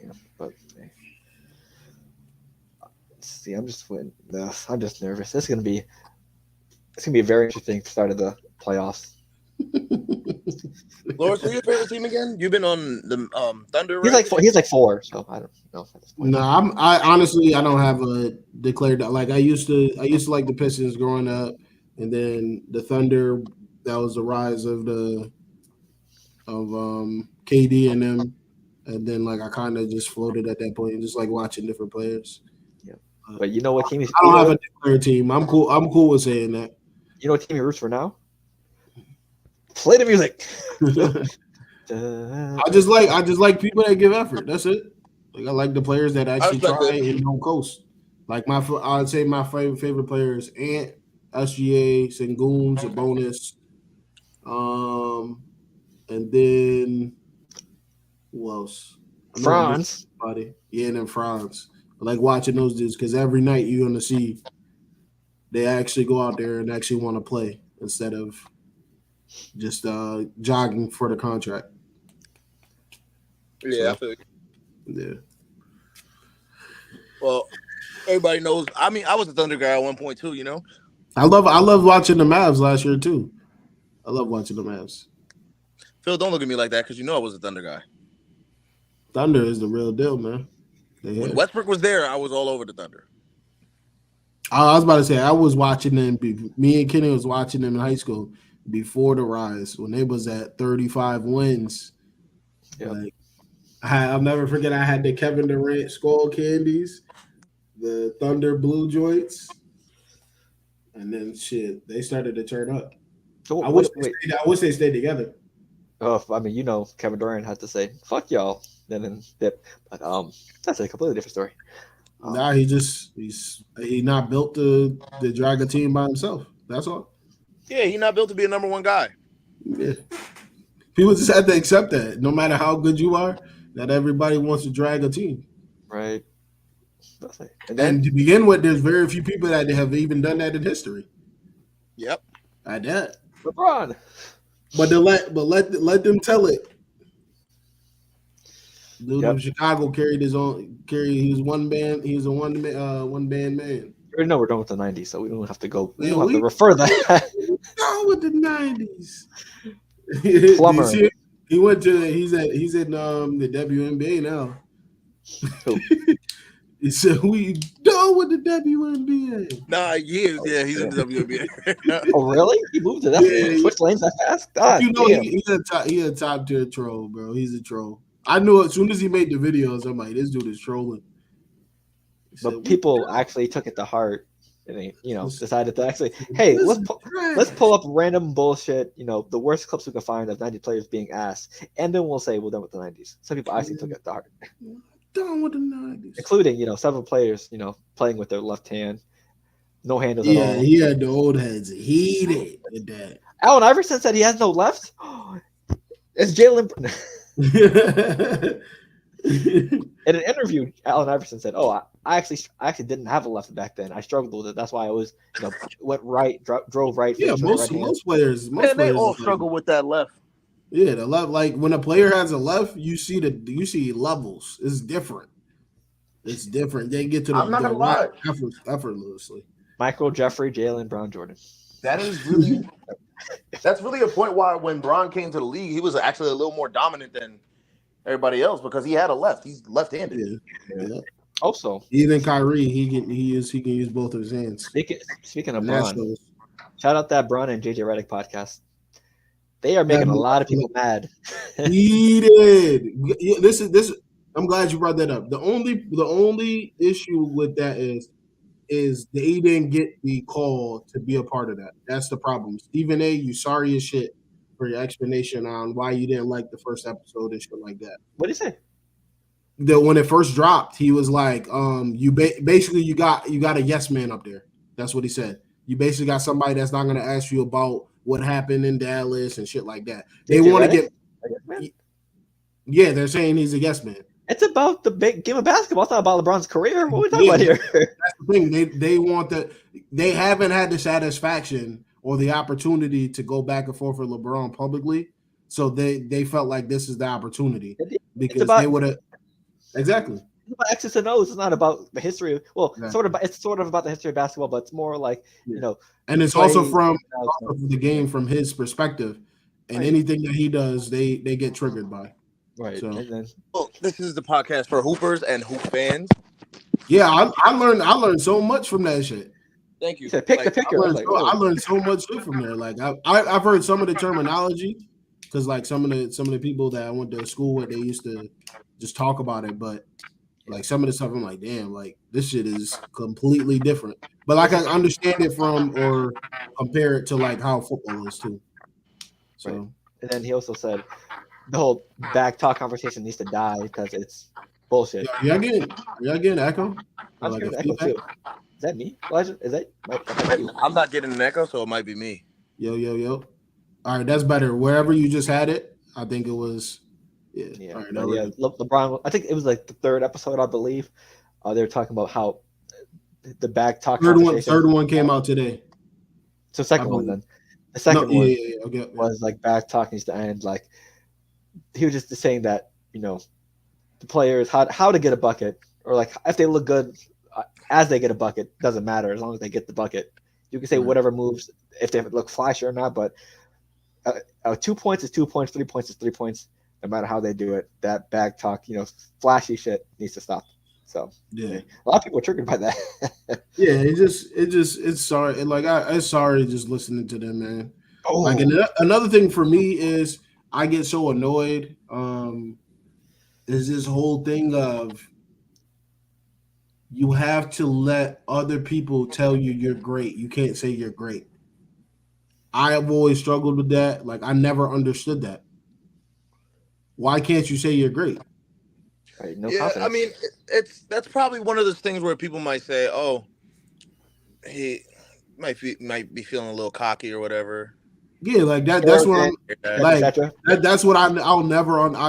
Yeah, but see, I'm just nervous. It's gonna be a very interesting start of the playoffs. Lawrence, who's your favorite team again? You've been on the Thunder, right? He's like 4, so I don't know at this point. No, I honestly don't have a declared. Like I used to like the Pistons growing up, and then the Thunder. That was the rise of KD and them, and then like I kind of just floated at that point, just like watching different players. Yeah, but you know what team? I don't have a declared team. I'm cool. I'm cool with saying that. You know what team he roots for now? Play the music. I just like people that give effort. That's it. Like I like the players that actually try and don't coast. Like I'd say my favorite players: Ant, SGA, Sengun, Sabonis, and then who else? Franz. Yeah, and then Franz. I like watching those dudes because every night you're gonna see they actually go out there and actually want to play instead of just jogging for the contract. Yeah, I feel you. Yeah. Well, everybody knows. I mean, I was a Thunder guy at one point too. You know. I love watching the Mavs last year too. I love watching the Mavs. Phil, don't look at me like that because you know I was a Thunder guy. Thunder is the real deal, man. When Westbrook was there, I was all over the Thunder. I was about to say I was watching them. Me and Kenny was watching them in high school before the rise when they was at 35 wins. Yeah. Like I'll never forget. I had the Kevin Durant skull candies, the Thunder blue joints, and then shit. They started to turn up. So, I wish they stayed together. Oh, I mean, Kevin Durant had to say "fuck y'all" then dip, but that's a completely different story. Nah, he's not built to drag a team by himself. That's all. Yeah, he's not built to be a number one guy. Yeah, people just have to accept that. No matter how good you are, not everybody wants to drag a team. Right. And to begin with, there's very few people that have even done that in history. Yep. I that. LeBron. But let them tell it. Dude from Chicago he was one band. He was a one band man. We know we're done with the 90s, so we don't have to go. We don't have to refer that. Done with the 90s. Plumber. He went to. He's in the WNBA now. He said we done with the WNBA. Nah, he's in the WNBA. Oh, really? He moved to that? Yeah, switch lanes that fast? God, he's a top tier troll, bro. He's a troll. I knew as soon as he made the videos, I'm like, this dude is trolling. But people actually took it to heart And he, decided to actually, hey, let's pull up random bullshit, the worst clips we can find of 90 players being asked, and then we'll say we're done with the 90s. Some people actually took it to heart. Done with the 90s. Including, several players, playing with their left hand. No handles at all. Yeah, he had the old heads heated with that. Allen Iverson said he has no left. It's Jalen. In an interview, Allen Iverson said, "Oh, I actually didn't have a left back then. I struggled with it. That's why I was, went right, drove right." Yeah, most players, they all struggle with that left. Yeah, the left. Like when a player has a left, you see levels. It's different. It's different. They get to the right effortlessly. Michael, Jeffrey, Jalen, Brown, Jordan. That's really a point why when Bron came to the league, he was actually a little more dominant than everybody else because he had a left. He's left-handed. Yeah. Also, even Kyrie, he can use both of his hands. Speaking of Bron, shout out that Bron and JJ Redick podcast. They are making a lot of people mad. He did. This. I'm glad you brought that up. The only issue with that is they didn't get the call to be a part of that. That's the problem. Stephen A., you sorry as shit for your explanation on why you didn't like the first episode and shit like that. What did he say? That when it first dropped, he was like, you basically you got a yes man up there. That's what he said. You basically got somebody that's not going to ask you about what happened in Dallas and shit like that. They want to get – they're saying he's a yes man. It's about the big game of basketball. It's not about LeBron's career. What are we talking about here? That's the thing. They want that. They haven't had the satisfaction or the opportunity to go back and forth with LeBron publicly. So they felt like this is the opportunity because they would have exactly. It's about X's and O's. It's not about the history. It's sort of about the history of basketball, but it's more like And it's also from the game from his perspective, and anything that he does, they get triggered by. Right. So, this is the podcast for hoopers and hoop fans. Yeah, I learned so much from that shit. Thank you. I learned so much shit from there. Like I've heard some of the terminology because like some of the people that I went to school with, they used to just talk about it. But like some of the stuff, I'm like, damn, like this shit is completely different. But like I understand it from or compare it to like how football is too. So right. And then he also said the whole back talk conversation needs to die because it's bullshit. Y'all getting echo? I'm getting echo too. Is that me? Is that? I'm not getting an echo, so it might be me. Yo. All right, that's better. Wherever you just had it, I think it was. Yeah. All right, LeBron. I think it was like the third episode, I believe. They were talking about how the back talk. Third one came out today. So second one then. The second one was like back talk needs to end. Like he was just saying that the players how to get a bucket or like if they look good as they get a bucket doesn't matter as long as they get the bucket. You can say whatever moves if they look flashy or not, but 2 points is 2 points, 3 points is 3 points. No matter how they do it, that back talk, flashy shit needs to stop. So a lot of people are triggered by that. It's sorry. Like I'm sorry just listening to them, man. Oh. Like another thing for me is I get so annoyed. Is this whole thing of you have to let other people tell you you're great. You can't say you're great. I have always struggled with that. Like I never understood that. Why can't you say you're great? Right, no confidence. I mean, that's probably one of those things where people might say, "Oh, he might be feeling a little cocky or whatever." Yeah, like that. That's what I'm like. That's what I've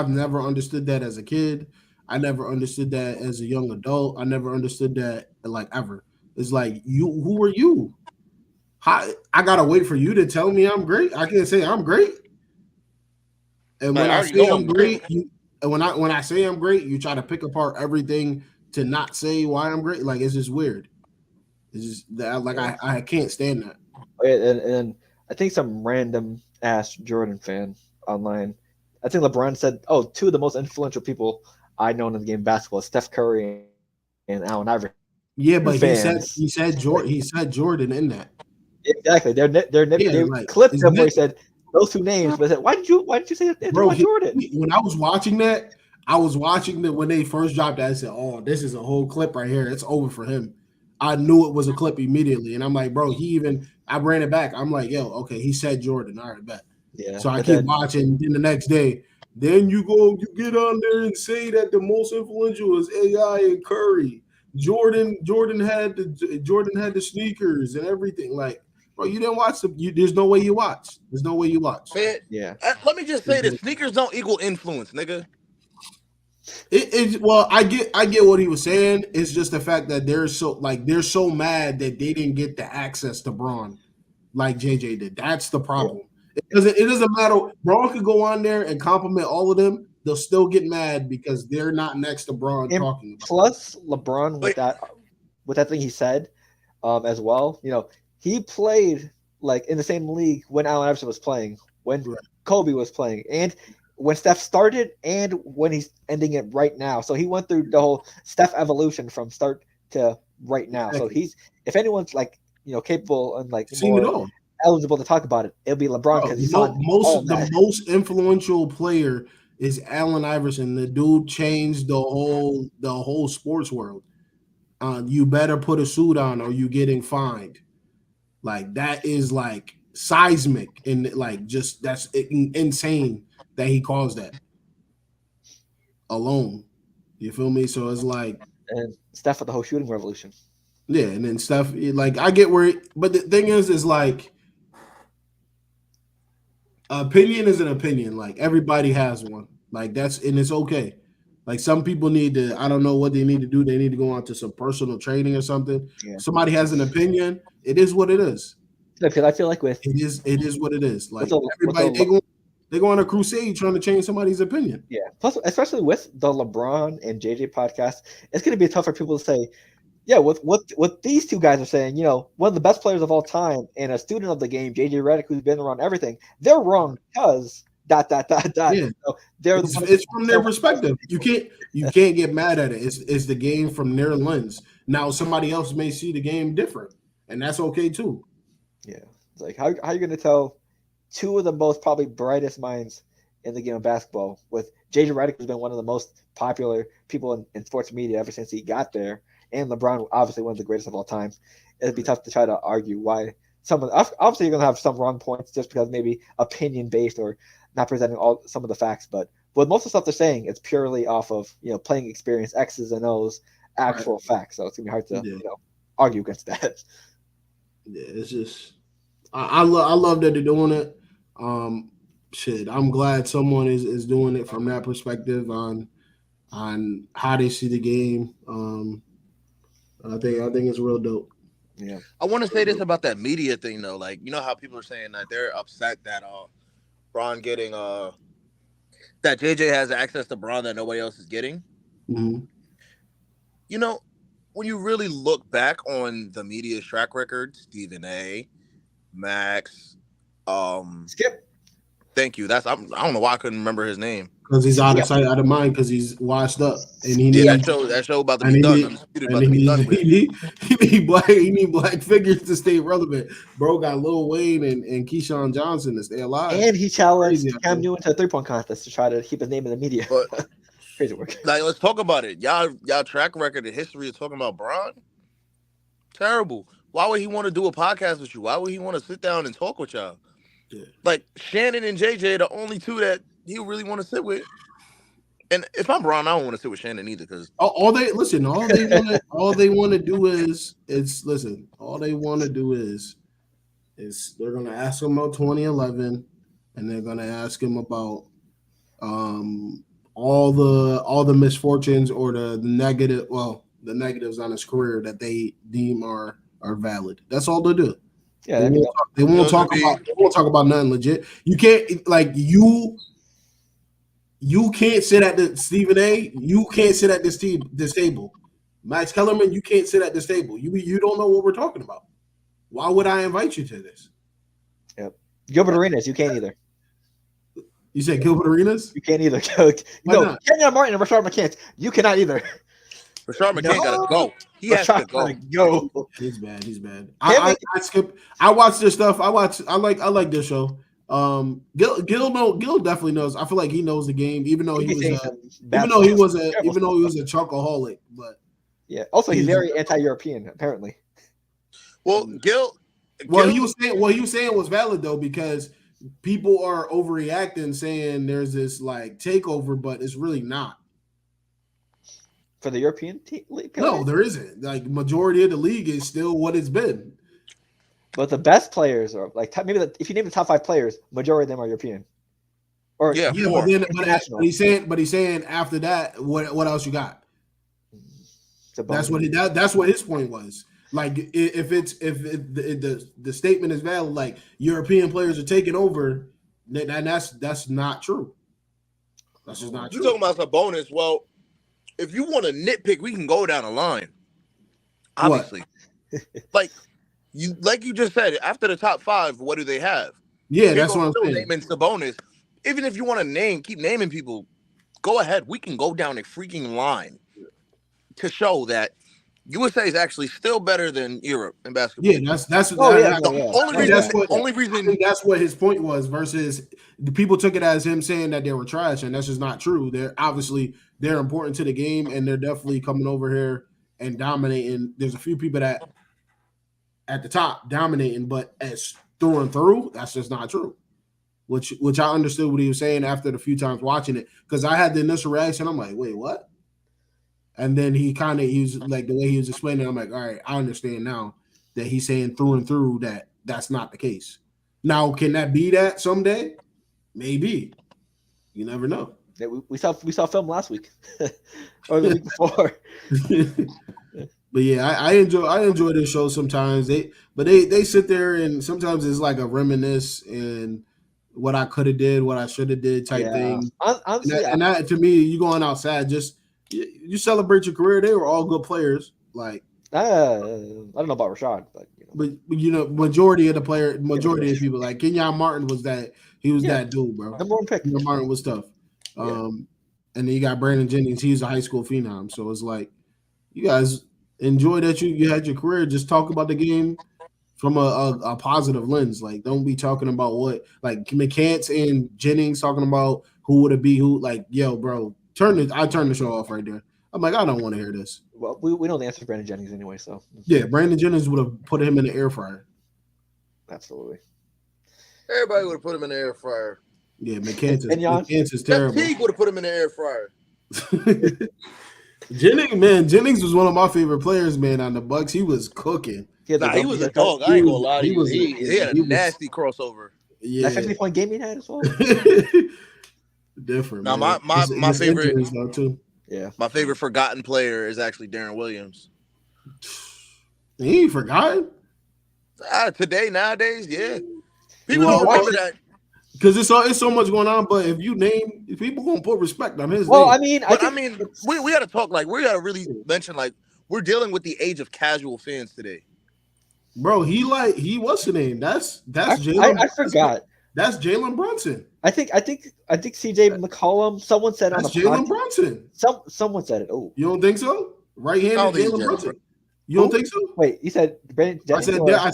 never understood that as a kid. I never understood that as a young adult. I never understood that like ever. It's like who are you? I gotta wait for you to tell me I'm great. I can't say I'm great. And when I say I'm great, when I say I'm great, you try to pick apart everything to not say why I'm great. Like it's just weird. It's just that like I can't stand that. And I think some random ass Jordan fan online. I think LeBron said, "Oh, two of the most influential people I know in the game of basketball, Steph Curry and Allen Iverson." Yeah, but he said Jordan in that. Exactly. They clipped him where he said those two names, but I said, why did you say that? Bro, Jordan? When I was watching that when they first dropped that, I said, "Oh, this is a whole clip right here. It's over for him." I knew it was a clip immediately, and I'm like, bro, I ran it back. I'm like, yo, okay, he said Jordan. All right, bet. Yeah. So I keep watching. Then the next day, then you get on there and say that the most influential is AI and Curry. Jordan had the sneakers and everything. Like, bro, you didn't watch there's no way you watch. There's no way you watch. Yeah. Let me just say this: sneakers don't equal influence, nigga. Well, I get what he was saying. It's just the fact that they're so mad that they didn't get the access to Braun like JJ did. That's the problem. It doesn't matter. Braun could go on there and compliment all of them. They'll still get mad because they're not next to Braun talking about plus LeBron with that thing he said as well. You know, he played like in the same league when Allen Iverson was playing, when Kobe was playing, and when Steph started and when he's ending it right now. So he went through the whole Steph evolution from start to right now. So if anyone's like, you know, capable and like seen it all, eligible to talk about it, it'll be LeBron because he's on the most influential player is Allen Iverson. The dude changed the whole sports world. You better put a suit on or you getting fined. Like that is like seismic and like just that's insane that he caused that alone. You feel me? So it's like, and Steph with the whole shooting revolution. Yeah, and then Steph, like I get where, but the thing is like opinion is an opinion. Like everybody has one. Like and it's okay. Like some people need to, I don't know what they need to do. They need to go on to some personal training or something. Yeah. Somebody has an opinion. It is what it is. I feel like it is what it is. Like everybody, they go on a crusade trying to change somebody's opinion. Yeah. Plus, especially with the LeBron and JJ podcast, it's going to be tough for people to say, yeah, what these two guys are saying, you know, one of the best players of all time and a student of the game, JJ Redick, who's been around everything, they're wrong because ... Yeah. So it's from their perspective. You can't get mad at it. It's the game from their lens. Now somebody else may see the game different, and that's okay too. Yeah. It's like how are you going to tell two of the most probably brightest minds in the game of basketball, with JJ Redick, who's been one of the most popular people in sports media ever since he got there, and LeBron, obviously one of the greatest of all time. It'd be tough to try to argue why obviously you're going to have some wrong points just because maybe opinion based or not presenting some of the facts, but with most of the stuff they're saying, it's purely off of, you know, playing experience, X's and O's, actual facts. So it's gonna be hard to you know, argue against that. Yeah, it's just I love that they're doing it. I'm glad someone is doing it from that perspective on how they see the game. I think it's real dope. Yeah. I want to say this about that media thing though. Like, you know how people are saying that they're upset that Braun getting that JJ has access to Braun that nobody else is getting. Mm-hmm. You know, when you really look back on the media's track record, Stephen A, Max, Skip. Thank you. I don't know why I couldn't remember his name. Because he's out of sight, out of mind. Because he's washed up, and he that show about to be done. He need black figures to stay relevant. Bro got Lil Wayne and Keyshawn Johnson to stay alive, and he challenged Cam Newton to a 3-point contest to try to keep his name in the media. But crazy work. Like, let's talk about it. Y'all track record and history of talking about Braun. Terrible. Why would he want to do a podcast with you? Why would he want to sit down and talk with y'all? Yeah. Like Shannon and JJ are the only two that he really want to sit with. And if I'm Braun, I don't want to sit with Shannon either, because all they want to do is they're gonna ask him about 2011, and they're gonna ask him about all the misfortunes or the negatives on his career that they deem are valid. That's all they do. Yeah, they won't talk about nothing legit. You can't you can't sit at the Stephen A. You can't sit at this table. Max Kellerman, you can't sit at this table. You don't know what we're talking about. Why would I invite you to this? Yep. Gilbert Arenas, you can't either. You said Gilbert Arenas? You can't either. No, Kenyon Martin and Rashard McCants. You cannot either. Rashard McCants gotta go. He has to go. He's bad. I skip. I watch this stuff. I like this show. Gil definitely knows. I feel like he knows the game, even though he was a chocoholic. But Yeah. Also, he's very anti-European, apparently. Well, Gil. What he was saying was valid though, because people are overreacting, saying there's this like takeover, but it's really not. For the European league? No, there isn't. Like majority of the league is still what it's been. But the best players are like maybe if you name the top 5 players, majority of them are European. Or but he's saying after that, what else you got? That's what his point was. Like if the statement is valid, like European players are taking over, then that's not true. That's just not true. You're talking about a bonus. Well, if you want to nitpick, we can go down the line. Obviously, like you just said, after the top 5, what do they have? Yeah, that's what I'm saying. Naming the bonus. Even if you want to keep naming people, go ahead. We can go down a freaking line to show that USA is actually still better than Europe in basketball. Yeah, that's only reason. I think that's what his point was. Versus the people took it as him saying that they were trash, and that's just not true. They're important to the game, and they're definitely coming over here and dominating. There's a few people that at the top dominating, but as through and through, that's just not true. Which I understood what he was saying after the few times watching it, because I had the initial reaction. I'm like, wait, what? And then he was like, the way he was explaining it, I'm like, all right, I understand now that he's saying through and through that that's not the case. Now, can that be that someday? Maybe. You never know. Yeah, we saw film last week or the week before. But yeah, I enjoy this show sometimes. They sit there and sometimes it's like a reminisce and what I could have did, what I should have did type thing. Honestly, and that to me, you going outside, just you celebrate your career. They were all good players. Like I don't know about Rashad, but majority of people like Kenyon Martin was that. He was that dude, bro. Number 1 pick. Kenyon Martin was tough. And then you got Brandon Jennings. He's a high school phenom. So it's like you guys enjoy that you had your career. Just talk about the game from a positive lens. Like, don't be talking about what, like, McCants and Jennings talking about who would it be, who, like, yo, bro, I turn the show off right there. I'm like, I don't want to hear this. Well, we know the answer to Brandon Jennings anyway, so. Yeah, Brandon Jennings would have put him in the air fryer. Absolutely. Everybody would have put him in the air fryer. Yeah, McCants is terrible. Teague would have put him in the air fryer. Jennings was one of my favorite players, man, on the Bucks. He was cooking. He was a dog. I ain't gonna lie to you. He had a nasty crossover. Yeah. That 50-point game he had as well. Different. Now, man. my favorite too. Yeah. My favorite forgotten player is actually Darren Williams. He ain't forgotten. Nowadays, yeah. People don't remember that. Because it's so much going on, but if people gonna put respect on his name. Well, I mean, we gotta talk, like, we gotta really mention, like, we're dealing with the age of casual fans today. Bro, he what's the name? That's Jalen. I forgot. That's Jalen Brunson. I think CJ McCollum. Someone said that's on the Jalen Brunson. Someone said it. Oh, you don't think so? Right-handed Jalen Brunson. You don't think so? Wait, you said Brandon Jennings? I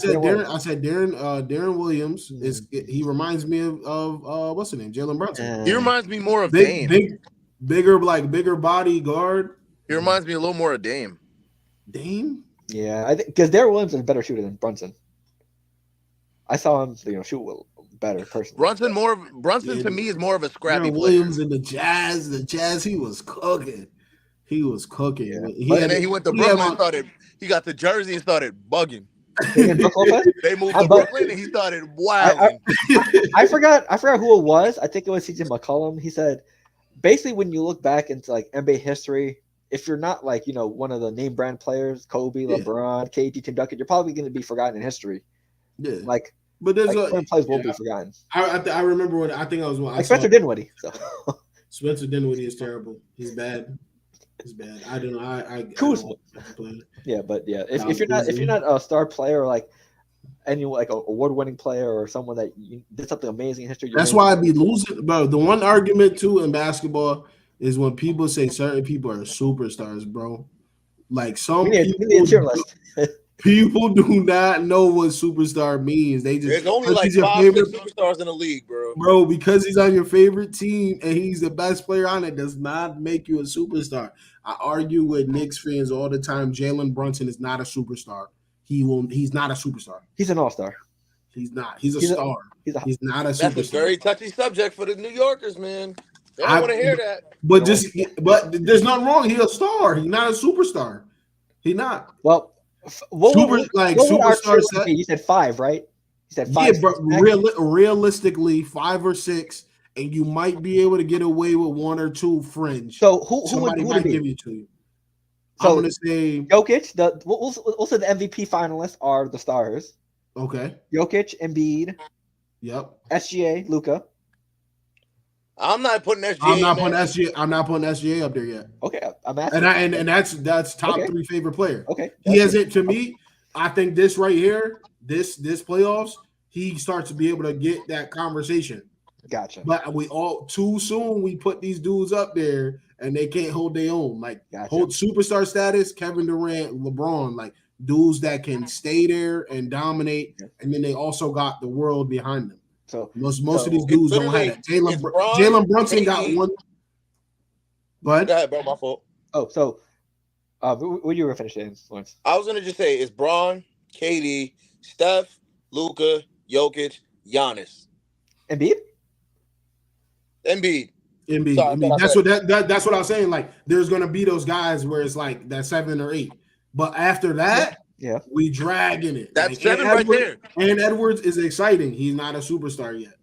said Darren Williams he reminds me of what's the name? Jalen Brunson. He reminds me more of Dame. Bigger body guard. He reminds me a little more of Dame. Dame? Yeah, I think because Darren Williams is a better shooter than Brunson. I saw him, shoot better personally. Brunson to me is more of a scrappy player. Williams and the Jazz, he was cooking. He was cooking. Yeah. Then he went to Brooklyn. He got the jersey and started bugging. They moved to Brooklyn and he started wilding. I forgot who it was. I think it was CJ McCollum. He said, basically, when you look back into like NBA history, if you're not like one of the name brand players, Kobe, LeBron, KD, Tim Duncan, you're probably going to be forgotten in history. Yeah, but there's players won't be forgotten. I remember what I think I was like Spencer Dinwiddie. So. Spencer Dinwiddie is terrible. He's bad. It's bad. I don't know. Cool. Yeah, but yeah, if you're not a star player or like any like an award-winning player or someone that did something amazing in history, that's why I'd be losing. Bro, the one argument too in basketball is when people say certain people are superstars, bro. Like some people do not know what superstar means. There's only like 5 superstars in the league, bro. Bro, because he's on your favorite team and he's the best player on it does not make you a superstar. I argue with Knicks fans all the time. Jalen Brunson is not a superstar. He's not a superstar. He's an all-star. He's not. He's a star. He's not a superstar. That's a very touchy subject for the New Yorkers, man. They don't want to hear that. But there's nothing wrong. He's a star. He's not a superstar. He's not. Well, what superstar. You said 5, right? You said 5. Yeah, but realistically, 5 or 6, and you might be able to get away with 1 or 2 fringe. So who might give you to you? So I'm gonna say Jokic. We'll say the MVP finalists are the stars. Okay. Jokic, Embiid. Yep. SGA, Luka. I'm not putting SGA. I'm not putting SGA up there yet. Okay, I'm asking. And that's top 3 favorite player. Okay. He hasn't. To me, I think this right here, this playoffs, he starts to be able to get that conversation. Gotcha. But we all too soon we put these dudes up there and they can't hold their own. Like hold superstar status, Kevin Durant, LeBron, like dudes that can stay there and dominate, and then they also got the world behind them. So most of these dudes don't have that. Jalen Brunson got one. But go ahead, bro. My fault. Oh, so what you were finishing, Lawrence? I was gonna just say it's Braun, KD, Steph, Luka, Jokic, Giannis, Embiid. Sorry, that's what I was saying. Like, there's gonna be those guys where it's like that 7 or 8, but after that, we dragging it. That's like, 7 right there. And Edwards is exciting. He's not a superstar yet.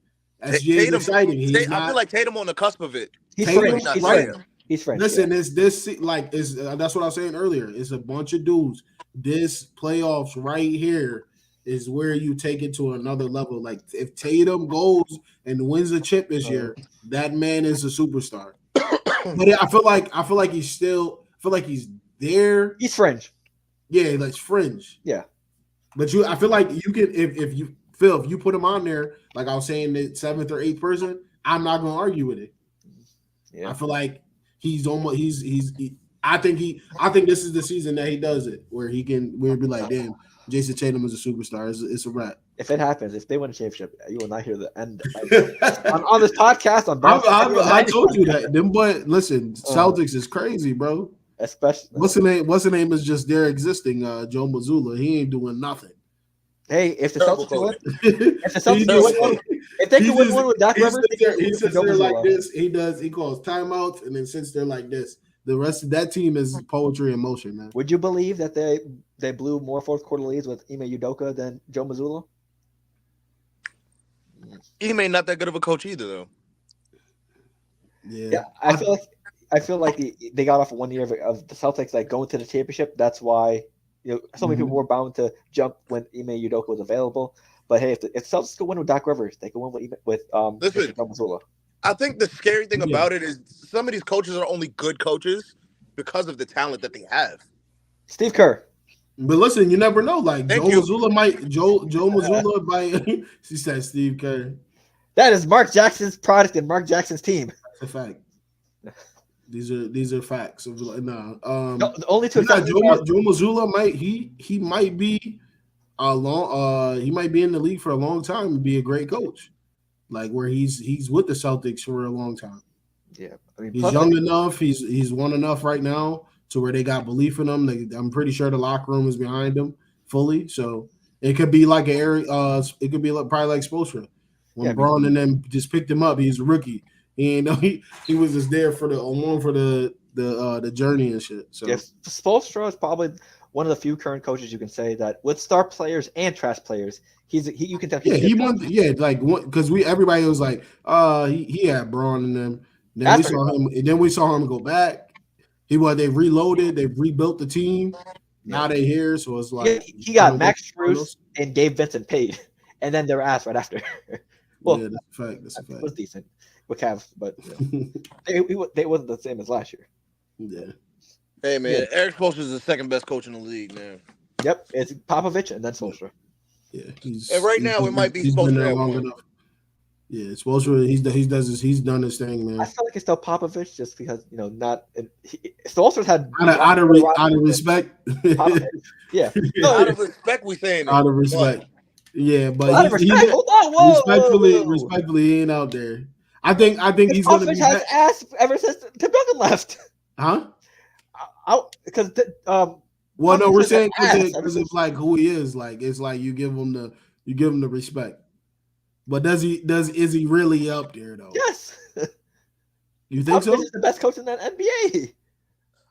SGA is exciting. I feel like Tatum on the cusp of it. He's French. Listen, that's what I was saying earlier. It's a bunch of dudes. This playoffs right here is where you take it to another level. Like if Tatum goes and wins a chip this year, that man is a superstar. But I feel like he's there. He's fringe. Yeah, like fringe. Yeah. But I feel like you can if you put him on there, like I was saying, the 7th or 8th person, I'm not gonna argue with it. Yeah. I feel like I think this is the season that he does it, where we'll be like, damn, Jason Tatum is a superstar. It's a wrap. If it happens, if they win a championship, you will not hear the end. on this podcast, I told you that. But listen, Celtics is crazy, bro. Especially what's the name is just there existing. Joe Mazzulla, he ain't doing nothing. Hey, if the Celtics win, if they can win one with Doc Rivers, he sits there like this. He calls timeouts, and then sits there like this. The rest of that team is poetry in motion, man. Would you believe that they blew more fourth quarter leads with Ime Udoka than Joe Mazzulla? Ime not that good of a coach either, though. Yeah, I feel like they got off 1 year of the Celtics like going to the championship. That's why so many people were bound to jump when Ime Udoka was available. But hey, if Celtics could win with Doc Rivers, they could win with Joe Mazzulla. I think the scary thing about it is some of these coaches are only good coaches because of the talent that they have. Steve Kerr. But listen, you never know. Like Joe Mazzulla might. She said Steve Kerr. That is Mark Jackson's product and Mark Jackson's team. That's a fact. These are facts. No, the only two. Joe Mazzulla might be he might be in the league for a long time and be a great coach. Like where he's with the Celtics for a long time. Yeah, he's young enough. He's won enough right now to where they got belief in him. I'm pretty sure the locker room is behind him fully. So it could be like it could be probably like Spoelstra when Braun and them just picked him up. He's a rookie. He was just there for the journey and shit. So Spoelstra is probably one of the few current coaches you can say that with star players and trash players. You can tell. Because everybody was like, he had Braun in them. Then we saw him go back. They reloaded, they rebuilt the team. Now they here, so it's like he got Max Strus and Gabe Vincent paid, and then their ass right after. Well, yeah, that's a fact. It was decent with Cavs, but they wasn't the same as last year. Yeah. Hey man, Eric Spoelstra is the second best coach in the league, man. Yep, it's Popovich and then Spoelstra. Yeah, and right now it might be Spoelstra long enough. Yeah, Spoelstra, he's done his thing, man. I feel like it's still Popovich just because Spoelstra's had out of respect. Yeah, out of respect, we saying out of respect. Yeah, but respectfully, he ain't out there. I think he's going to be has ass ever since Tim Duncan left. Huh? Because well, no, we're saying because it's like who he is. Like it's like you give him the respect. But is he really up there though? Yes. You think so? He's the best coach in the NBA.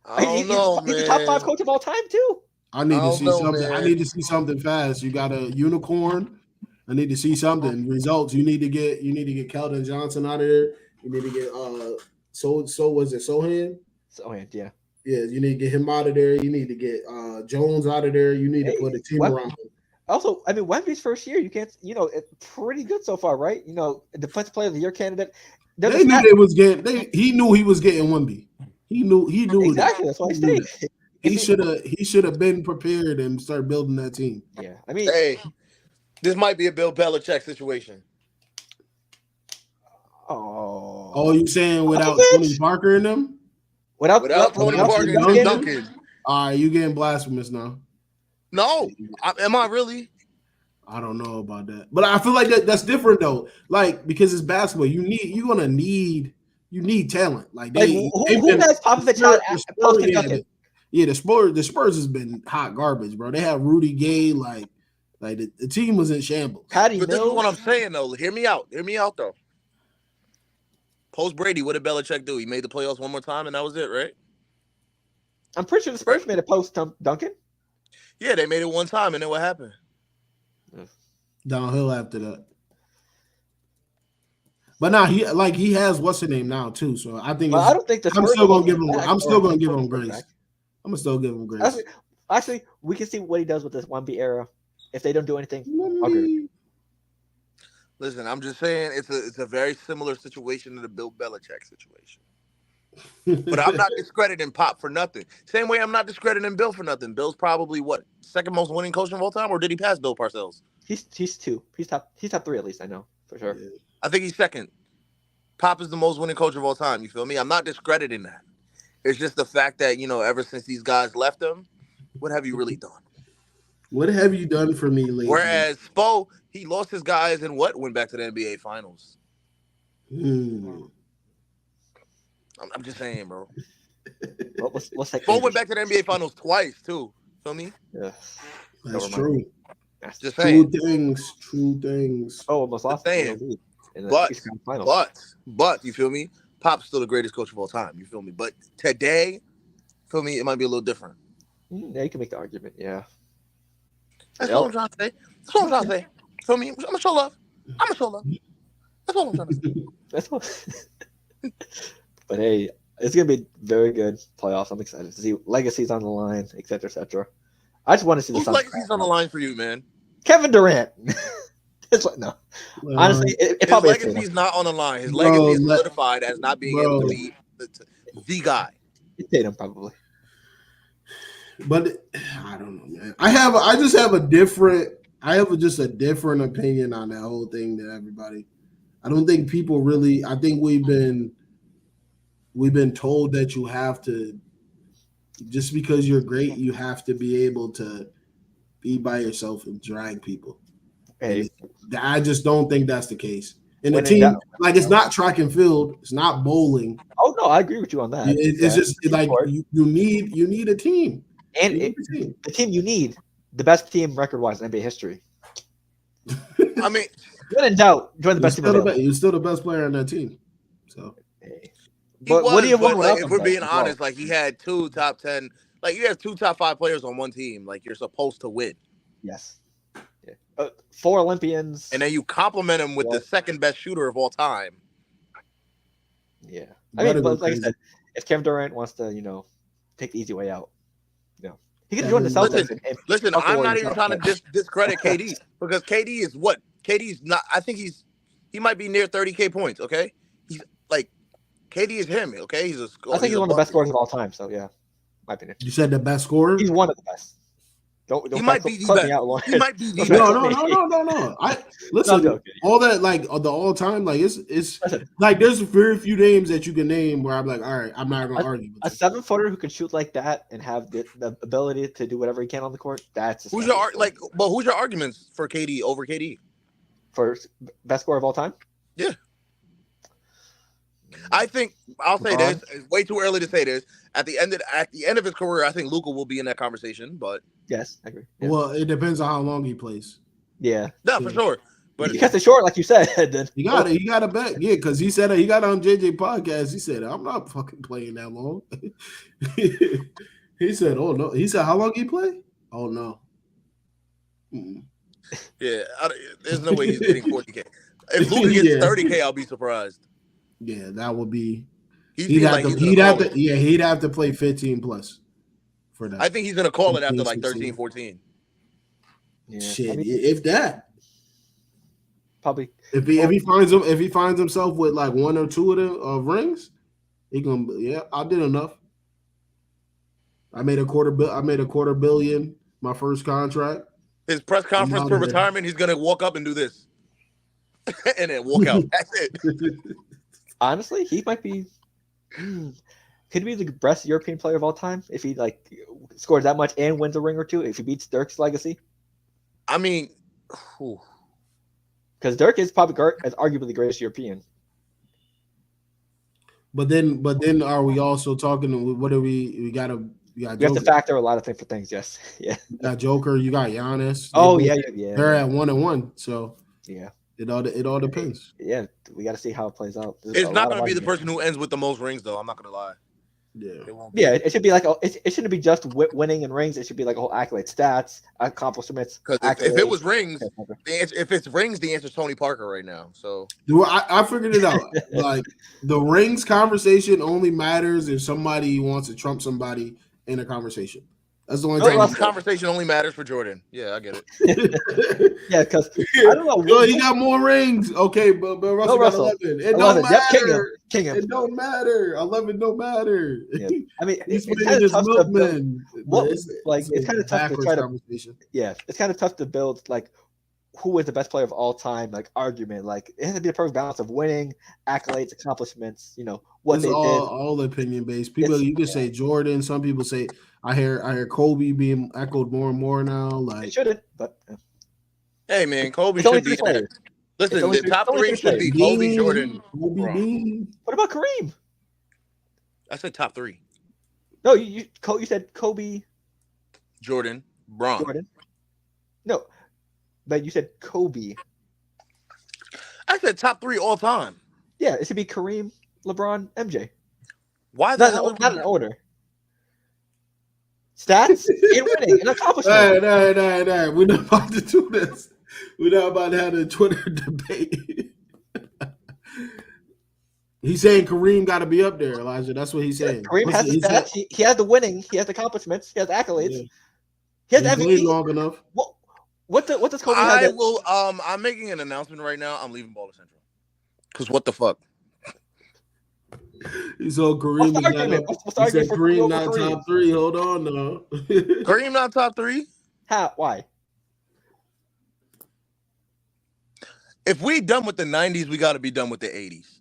I don't know, he's the top 5 coach of all time too. I need to see something. Man. I need to see something fast. You got a unicorn. I need to see something. Results. You need to get Keldon Johnson out of there. You need to get so was it Sohan? Sohan, yeah. Yeah, you need to get him out of there. You need to get Jones out of there. You need to put a team around him. Also, I mean, Wemby's first year, you can't, it's pretty good so far, right? Defensive player of the year candidate. They knew they was getting. He knew he was getting Wemby. He knew exactly. That's what I say. He should have been prepared and start building that team. Yeah, I mean, hey, this might be a Bill Belichick situation. Oh, you saying without Tony Parker in them? Without Tony Parker and Duncan. All right, you getting blasphemous now. No, am I really? I don't know about that, but I feel like that's different though. Like because it's basketball, you need talent. Like who has Popovich out post Kentucky? Yeah, the Spurs has been hot garbage, bro. They have Rudy Gay, like the team was in shambles. But this is what I'm saying though. Hear me out though. Post Brady, what did Belichick do? He made the playoffs one more time, and that was it, right? I'm pretty sure the Spurs made a post Duncan. Yeah, they made it one time, and then what happened? Downhill after that. But now he has what's the name now too. So I think I don't think I'm still gonna give him. I'm still gonna give him grace. I'm gonna still give him grace. Actually, we can see what he does with this 1B era. If they don't do anything, okay. Listen, I'm just saying it's a very similar situation to the Bill Belichick situation. But I'm not discrediting Pop for nothing. Same way I'm not discrediting Bill for nothing. Bill's probably second most winning coach of all time, or did he pass Bill Parcells? He's 2. He's top 3 at least. I know for sure. Yeah. I think he's second. Pop is the most winning coach of all time. You feel me? I'm not discrediting that. It's just the fact that ever since these guys left him, what have you really done? What have you done for me lately? Whereas Spo, he lost his guys and went back to the NBA Finals. I'm just saying, bro. What's that? Spo went back to the NBA Finals twice too. Feel me? Yeah, that's true. Just saying. True things. Oh, almost lost. But you feel me? Pop's still the greatest coach of all time. You feel me? But today, feel me, it might be a little different. Yeah, you can make the argument. Yeah. That's what I'm trying to say. Feel me? I'm gonna show love. That's what I'm trying to say. That's what. But hey, it's gonna be very good playoffs. I'm excited to see legacies on the line, et cetera, et cetera. I just want to see whose legacy's on the line for you, man? Kevin Durant. No. Honestly, it probably his legacy's not on the line. His legacy is solidified as not being able to be the guy. Tatum probably. But I don't know, man. I just have a different opinion on that whole thing than everybody. I don't think people really. I think we've been told that you have to, just because you're great, you have to be able to be by yourself and drag people. Hey, I just don't think that's the case. And the team, it's not track and field, it's not bowling. Oh no, I agree with you on that. It's just like you need a team. And the team you need, the best team record-wise in NBA history. I mean, when in doubt, join the best team. You're still the best player on that team. So, but what do you want? If we're being honest, he had 2 top 10. You have 2 top 5 players on one team. You're supposed to win. Yes. Yeah. 4 Olympians. And then you compliment him with the second best shooter of all time. Yeah. I mean, but like I said, if Kevin Durant wants to, take the easy way out, he can join the Celtics. Listen, I'm not even trying to discredit KD because KD is what? KD's not. I think he might be near 30K points. Okay, he's KD is him. Okay, I think he's one of the best scorers of all time. So yeah, my opinion. You said the best scorer. He's one of the best. Don't he might be the best. He might be the best. No. Listen, all that the all time it's there's very few names that you can name where I'm like, all right, I'm not gonna argue. A 7-footer who can shoot like that and have the ability to do whatever he can on the court. That's who's your who's your arguments for KD over KD? For best scorer of all time? Yeah. I think I'll say this. It's way too early to say this. At the end of his career, I think Luka will be in that conversation. But yes, I agree. Yeah. Well, it depends on how long he plays. Yeah, for sure. But he kept it short, like you said. Then he got to bet, yeah, because he said he got on JJ podcast. He said, "I'm not fucking playing that long." He said, "Oh no." He said, "How long he play?" Oh no. Mm-mm. Yeah, there's no way he's getting 40K. If Luka gets 30K, I'll be surprised. Yeah, that would be. He'd have to play 15 plus for that. I think he's gonna call it after like 13, 14. Yeah, shit, if that. Probably if he finds himself with like one or two of the rings, he gonna I did enough. I made a quarter billion my first contract. His press conference for retirement, he's gonna walk up and do this, and then walk out. That's it. Honestly, he might be. Could be the best European player of all time if he like scores that much and wins a ring or two. If he beats Dirk's legacy. I mean. Because Dirk is probably arguably the greatest European. But then are we also talking? What are we got? You have to factor a lot of things. Yes, yeah. You got Joker. You got Giannis. Oh yeah. They're at 1-1. So yeah, it all depends. Yeah, we got to see how it plays out. It's not going to be the person who ends with the most rings, though. I'm not going to lie. Yeah, it should be like it shouldn't be just winning and rings. It should be like a whole accolade, stats, accomplishments. Because if it was rings, if it's rings, the answer is Tony Parker right now. So I figured it out. Like the rings conversation only matters if somebody wants to trump somebody in a conversation. That's the only time. This conversation only matters for Jordan. Yeah, I get it. Yeah, because I don't know. Yo, he got more rings. Okay, but Russell got 11. It don't matter. King him. It don't matter. 11 don't matter. Yeah. I mean, it's kind of tough to build. It's kind of tough to try to. Yeah, it's kind of tough to build like who is the best player of all time. Like argument. Like it has to be a perfect balance of winning, accolades, accomplishments. You know what it's they did. All opinion based. People, you can say Jordan. Some people say. I hear Kobe being echoed more and more now. Like it shouldn't, but hey man, Kobe should be. Listen, the top three should be Kobe, Jordan, Kobe. What about Kareem? I said top three. No, you said Kobe, Jordan, Bron. Jordan. No, but you said Kobe. I said top three all time. Yeah, it should be Kareem, LeBron, MJ. Why not in order? Stats and winning and accomplishment. Nah. We're not about to do this. We're not about to have a Twitter debate. He's saying Kareem got to be up there, Elijah. That's what he's saying. Kareem has the stats. He has the winning. He has the accomplishments. He has the accolades. Yeah. He has the MVP. Long enough. What does Kobe have? I'm making an announcement right now. I'm leaving Baller Central. Because what the fuck? So Kareem Kareem not top three. Hold on, though. Kareem not top three? How? Why? If we done with the 90s, we got to be done with the 80s.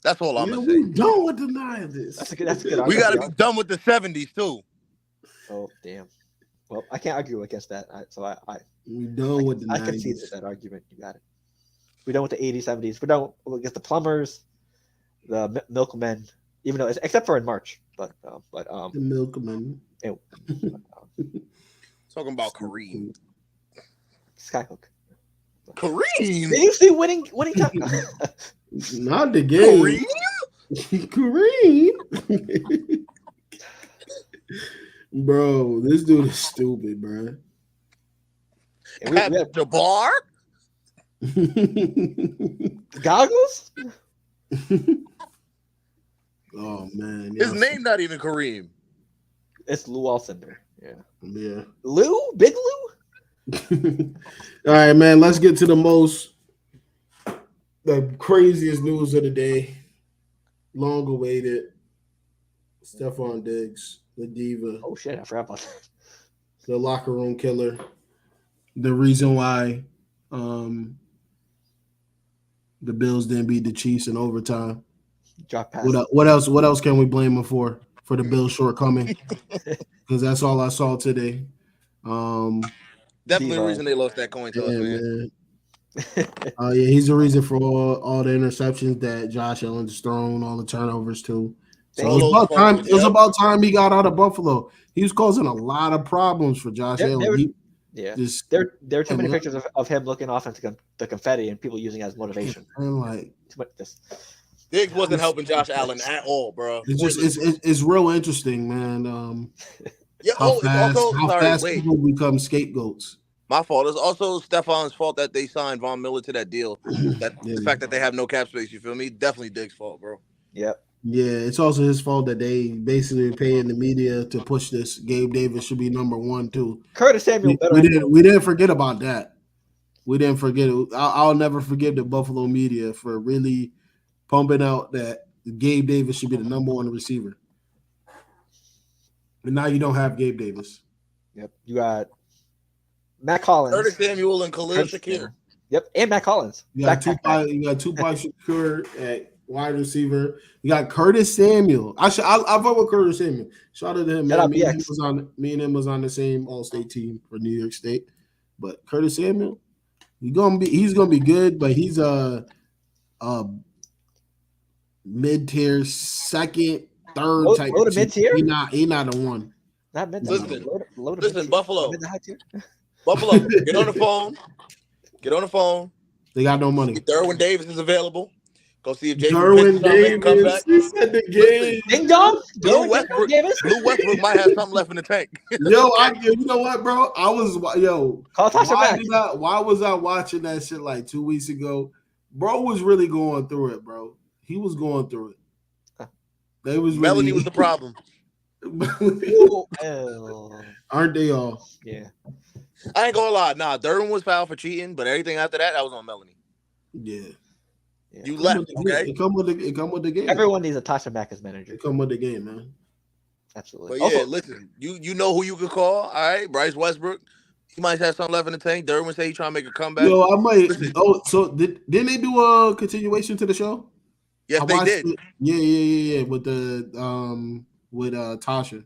That's all I'm gonna say. We done with the 90s. That's a good. We got to be done with the 70s too. Oh damn. Well, I can't argue against that. We done with the 90s. I can see that argument. You got it. We done with the 80s, 70s. We'll get the plumbers. The milkmen, even though except for in March, but the milkmen. Talking about Kareem, Skyhook, Kareem. Did you see winning time? Not the game. Kareem. Bro, this dude is stupid, bro. We have Jabbar. Goggles. Oh man, his name not even Kareem. It's Lou Alcindor. Yeah. Lou, Big Lou. All right, man. Let's get to the craziest news of the day. Long awaited. Stephon Diggs, the diva. Oh shit, I forgot about that. The locker room killer. The reason why the Bills didn't beat the Chiefs in overtime. Drop pass. What else can we blame him for the Bills' shortcoming? Because that's all I saw today. Definitely the reason they lost that coin toss, man. Yeah, he's the reason for all the interceptions that Josh Allen's thrown, all the turnovers too. So it was about time he got out of Buffalo. He was causing a lot of problems for Josh Allen. There are too many pictures of him looking off into the confetti and people using it as motivation. And like Diggs wasn't helping Josh Allen at all, bro. It's real interesting, man. How fast people become scapegoats. My fault. It's also Stefan's fault that they signed Von Miller to that deal. The fact that they have no cap space, you feel me? Definitely Diggs' fault, bro. Yep. Yeah, it's also his fault that they basically paying the media to push this. Gabe Davis should be number 1 too. Curtis Samuel. We didn't forget about that. We didn't forget it. I'll never forgive the Buffalo media for really pumping out that Gabe Davis should be the number 1 receiver. And now you don't have Gabe Davis. Yep. You got Matt Collins. Curtis Samuel and Khalil Shakir. Yep. And Matt Collins. You got Tupac Shakur at wide receiver. You got Curtis Samuel. I vote with Curtis Samuel. Shout out to him. Man. Me and him was on the same All-State team for New York State. But Curtis Samuel, he's gonna be good, but he's a mid-tier, second, third type. Low to mid-tier? He not a 1. Not mid. Listen, Buffalo. Buffalo, get on the phone. They got no money. Derwin Davis is available. Go see if Derwin Davis. He said the game. Ding dong. Blue Westbrook might have something left in the tank. You know what, bro? Why was I watching that shit like 2 weeks ago? Bro was really going through it, bro. He was going through it. Melanie was the problem. Aren't they all? Yeah. I ain't gonna lie. Nah, Derwin was fouled for cheating, but everything after that was on Melanie. Yeah. You left, okay? It come with the game. Everyone needs a Tasha Mack as manager. It come with the game, man. Absolutely. But listen, you know who you could call, all right? Bryce Westbrook. He might have something left in the tank. Derwin say he trying to make a comeback. I might. So didn't they do a continuation to the show? Yes, they did. Yeah. With the with Tasha.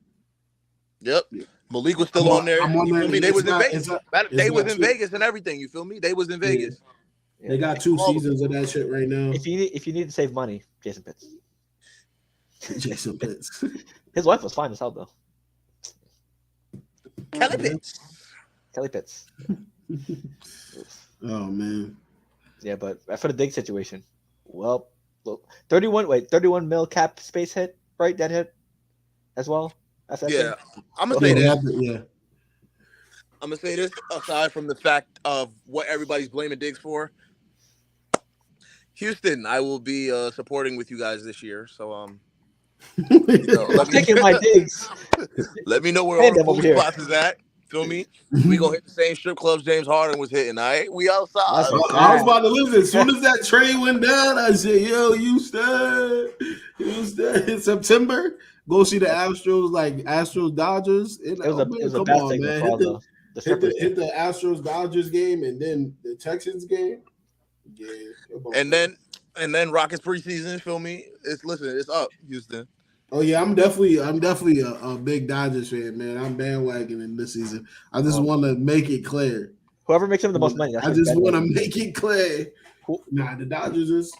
Yep. Malik was still on there. You feel me? They was in Vegas. They was in Vegas and everything. You feel me? They was in Vegas. Yeah. They got 2 seasons of that shit right now. If you need to save money, Jason Pitts. Jason Pitts. His wife was fine as hell though. Kelly Pitts. Oh man. Yeah, but for the Diggs situation, well, look, 31 mil cap space hit, right? That hit as well. Yeah, I'm gonna say this. Yeah. I'm gonna say this. Aside from the fact of what everybody's blaming Diggs for, Houston, I will be supporting with you guys this year. So I'm taking my Diggs. Let me know where all the food spots is at. Feel me? We gonna hit the same strip clubs James Harden was hitting. All right, we outside. I was about to listen. As soon as that train went down, I said, "Yo, Houston in September." Go see the Astros, like Astros Dodgers. It was a bad thing, man. Hit the Astros Dodgers game and then the Texans game. Yeah. And then Rockets preseason. Feel me? It's up, Houston. Oh yeah, I'm definitely a big Dodgers fan, man. I'm bandwagoning this season. I just want to make it clear. Whoever makes him the most money. I just want to make it clear. Cool. Nah, the Dodgers is.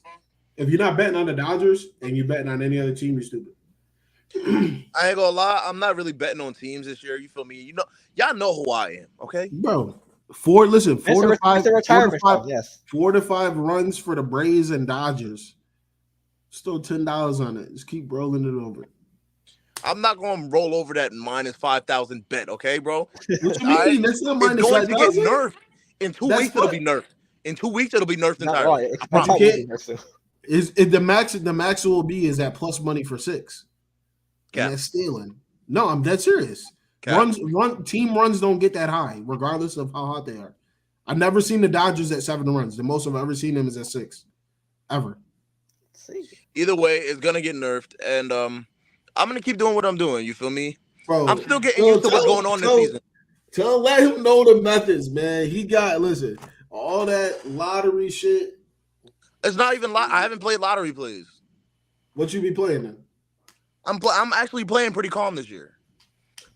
If you're not betting on the Dodgers and you're betting on any other team, you're stupid. I ain't gonna lie, I'm not really betting on teams this year. You feel me? Y'all know who I am, okay? Bro, 4 to 5 yes. 4 to 5 runs for the Braves and Dodgers. Still $10 on it. Just keep rolling it over. I'm not gonna roll over that minus 5,000 bet, okay, bro? What you mean? That's not minus 5,000. It's going to get nerfed. In 2 weeks, it'll be nerfed. In 2 weeks, it'll be nerfed entirely. The max will be is that plus money for 6. And that's stealing. No, I'm dead serious. Team runs don't get that high, regardless of how hot they are. I've never seen the Dodgers at 7 runs. The most I've ever seen them is at 6. Ever. Either way, it's gonna get nerfed, and I'm gonna keep doing what I'm doing. You feel me? Bro, I'm still getting used to what's going on this season. Let him know the methods, man. He got all that lottery shit. It's not even I haven't played lottery plays. What you be playing then? I'm actually playing pretty calm this year.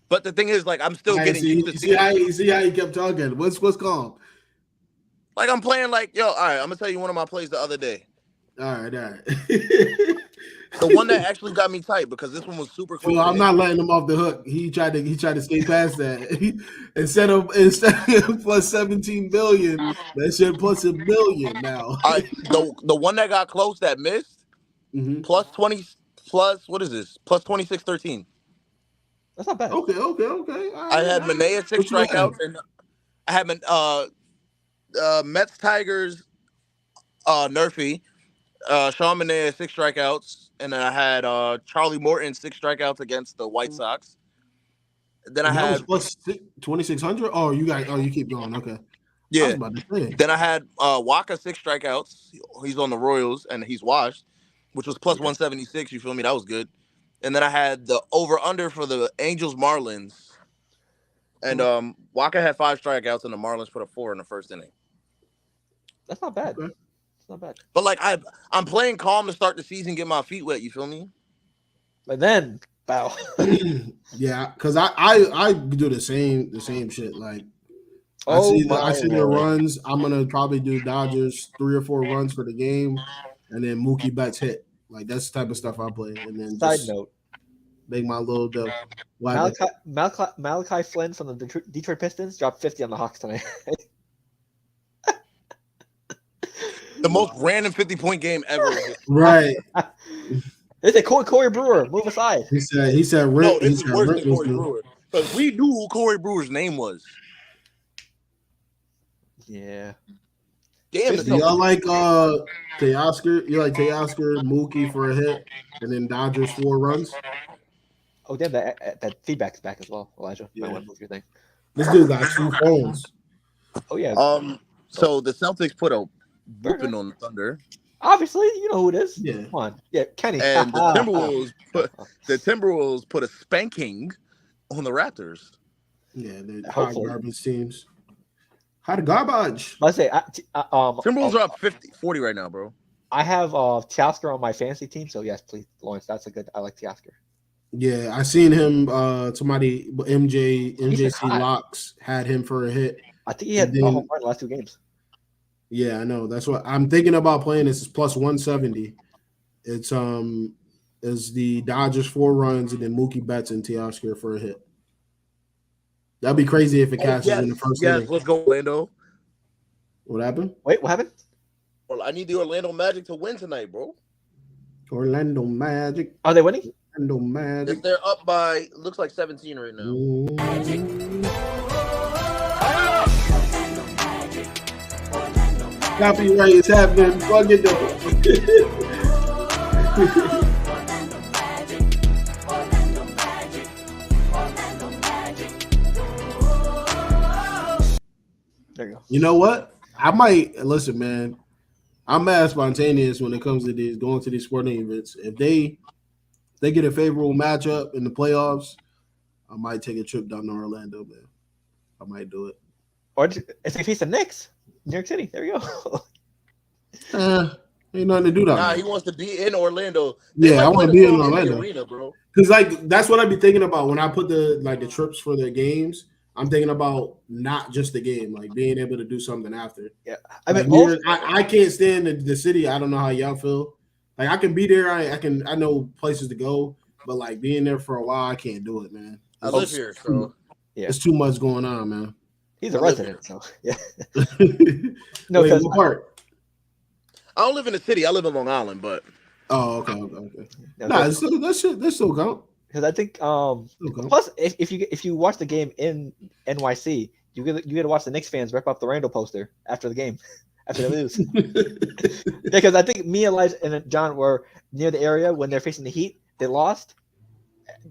But the thing is, I'm still getting used to see how he kept talking. What's calm? Like I'm playing like, yo, all right, I'm gonna tell you one of my plays the other day. All right. The one that actually got me tight because this one was super close. Phil, I'm not letting him off the hook. He tried to skate past that. instead of plus 17 billion, that shit plus $1 billion now. The one that got close that missed, plus 20, plus what is this? Plus 26-13. That's not bad. Okay. I had Manea 6 strikeouts, and I had Mets Tigers, Nerfy, Sean Manea 6 strikeouts, and then I had Charlie Morton 6 strikeouts against the White Sox. Then I had plus 2,600. Oh, you keep going. Okay. Yeah. I was about to say. Then I had Waka 6 strikeouts. He's on the Royals and he's washed, which was plus 176. You feel me? That was good. And then I had the over under for the Angels Marlins. And Waka had 5 strikeouts and the Marlins put a 4 in the first inning. That's not bad. Okay. That's not bad. But like I'm playing calm to start the season, get my feet wet. You feel me? But then, bow. Yeah, because I do the same shit. Like I see the runs. I'm gonna probably do Dodgers 3 or 4 runs for the game, and then Mookie Betts hit. Like that's the type of stuff I play. And then side note, make my little dough. Malachi Flynn from the Detroit Pistons dropped 50 on the Hawks tonight. The most random 50-point game ever. Right. They said Corey Brewer, move aside. He said no, this is worse than Corey Brewer. Because we knew who Corey Brewer's name was. Yeah. Damn. Y'all like Teoscar? You like Teoscar, Mookie for a hit, and then Dodgers 4 runs? Oh, damn, that feedback's back as well, Elijah. Yeah. I want to move your thing. This dude got 2 phones. Oh, yeah. So the Celtics put a whooping on the Thunder. Obviously, you know who it is. Yeah. Come on. Yeah, Kenny. And the Timberwolves put a spanking on the Raptors. Yeah, they're hot garbage teams. Hot garbage. Let's say Timberwolves are up 40 right now, bro. I have Teoscar on my fantasy team, so yes, please, Lawrence. That's a good. I like Teoscar. Yeah, I seen him. Somebody MJC Locks had him for a hit. I think he had a home run the last 2 games. Yeah, I know. That's what I'm thinking about playing. This is plus 170. It's is the Dodgers 4 runs and then Mookie Betts and Teoscar for a hit. That'd be crazy if it cashes in the first inning. Yes, let's go, Orlando. What happened? Wait, what happened? Well, I need the Orlando Magic to win tonight, bro. Orlando Magic. Are they winning? Orlando Magic. If they're up by, looks like 17 right now. Copyright is happening. Plug it though. There you go. You know what? I might listen, man. I'm mad spontaneous when it comes to going to these sporting events. If they get a favorable matchup in the playoffs, I might take a trip down to Orlando, man. I might do it. Or if they face the Knicks, New York City. There you go. Ain't nothing to do down Nah, there. he wants to be in Orlando. Yeah, I want to be in Orlando, arena, bro. Because like that's what I be thinking about when I put the trips for the games. I'm thinking about not just the game, like being able to do something after. Yeah, I mean, like I can't stand the city. I don't know how y'all feel. Like I can be there. I know places to go, but like being there for a while, I can't do it, man. I live here, so yeah, it's too much going on, man. He's a resident, so yeah. No, wait, what part? I don't live in the city. I live in Long Island, but okay. Nah, that still count. Because I think plus if you watch the game in NYC, you get to watch the Knicks fans rip up the Randall poster after the game, after they lose. Because I think me, Elijah, and John were near the area when they're facing the Heat. They lost.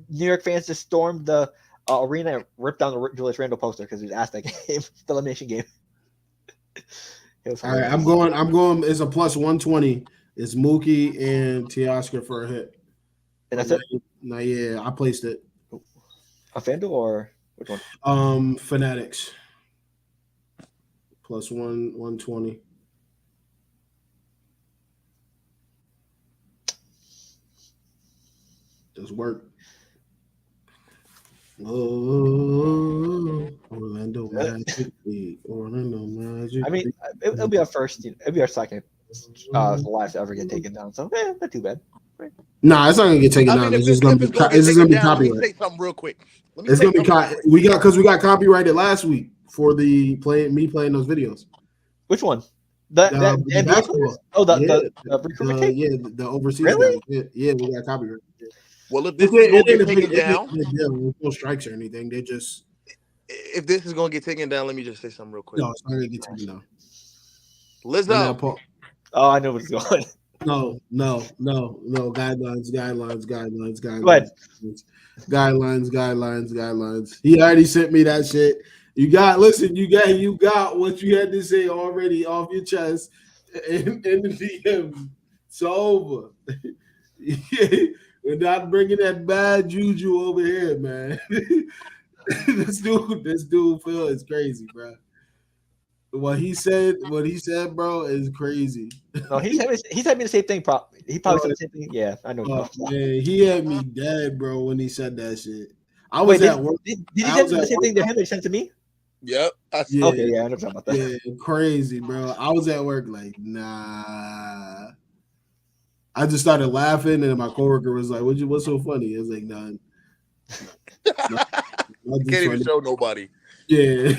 New York fans just stormed the arena and ripped down the Julius Randle poster because he was asked that game, the elimination game. All right, I'm going. It's a plus 120. It's Mookie and Teoscar for a hit. And that's it. No, yeah, I placed it. A FanDuel or which one? Fanatics. Plus 120. Does work. Oh. Orlando Magic. Orlando Magic. I mean, it'll be our first. It'll be our second live to ever get taken down. So, not too bad. Right. Nah, it's not gonna get taken down. It's just gonna be copyright. Let me say something real quick. It's gonna be we got copyrighted last week for me playing those videos. Which one? The basketball. Oh, the recruitment tape? Yeah, the overseas. Really? Yeah, we got copyright. Yeah. Well, if this is gonna get taken down, no strikes or anything. They just. If this is gonna get taken down, let me just say something real quick. No, it's not gonna get taken down. Lizzo. Oh, I know what's going. No. Guidelines. What? Guidelines. He already sent me that shit. You got what you had to say already off your chest in the DM. It's over. We're not bringing that bad juju over here, man. This dude Phil is crazy, bro. What he said, bro, is crazy. No, he said me the same thing. He probably said the same thing. Yeah, I know. Man, he had me dead, bro, when he said that shit. I was at work. Did he send the same thing to him that he sent to me? Yep. Okay, yeah, I know about that. Yeah, crazy, bro. I was at work like, nah. I just started laughing, and my coworker was like, "What's so funny?" I was like, "None." Can't even show nobody. Yeah.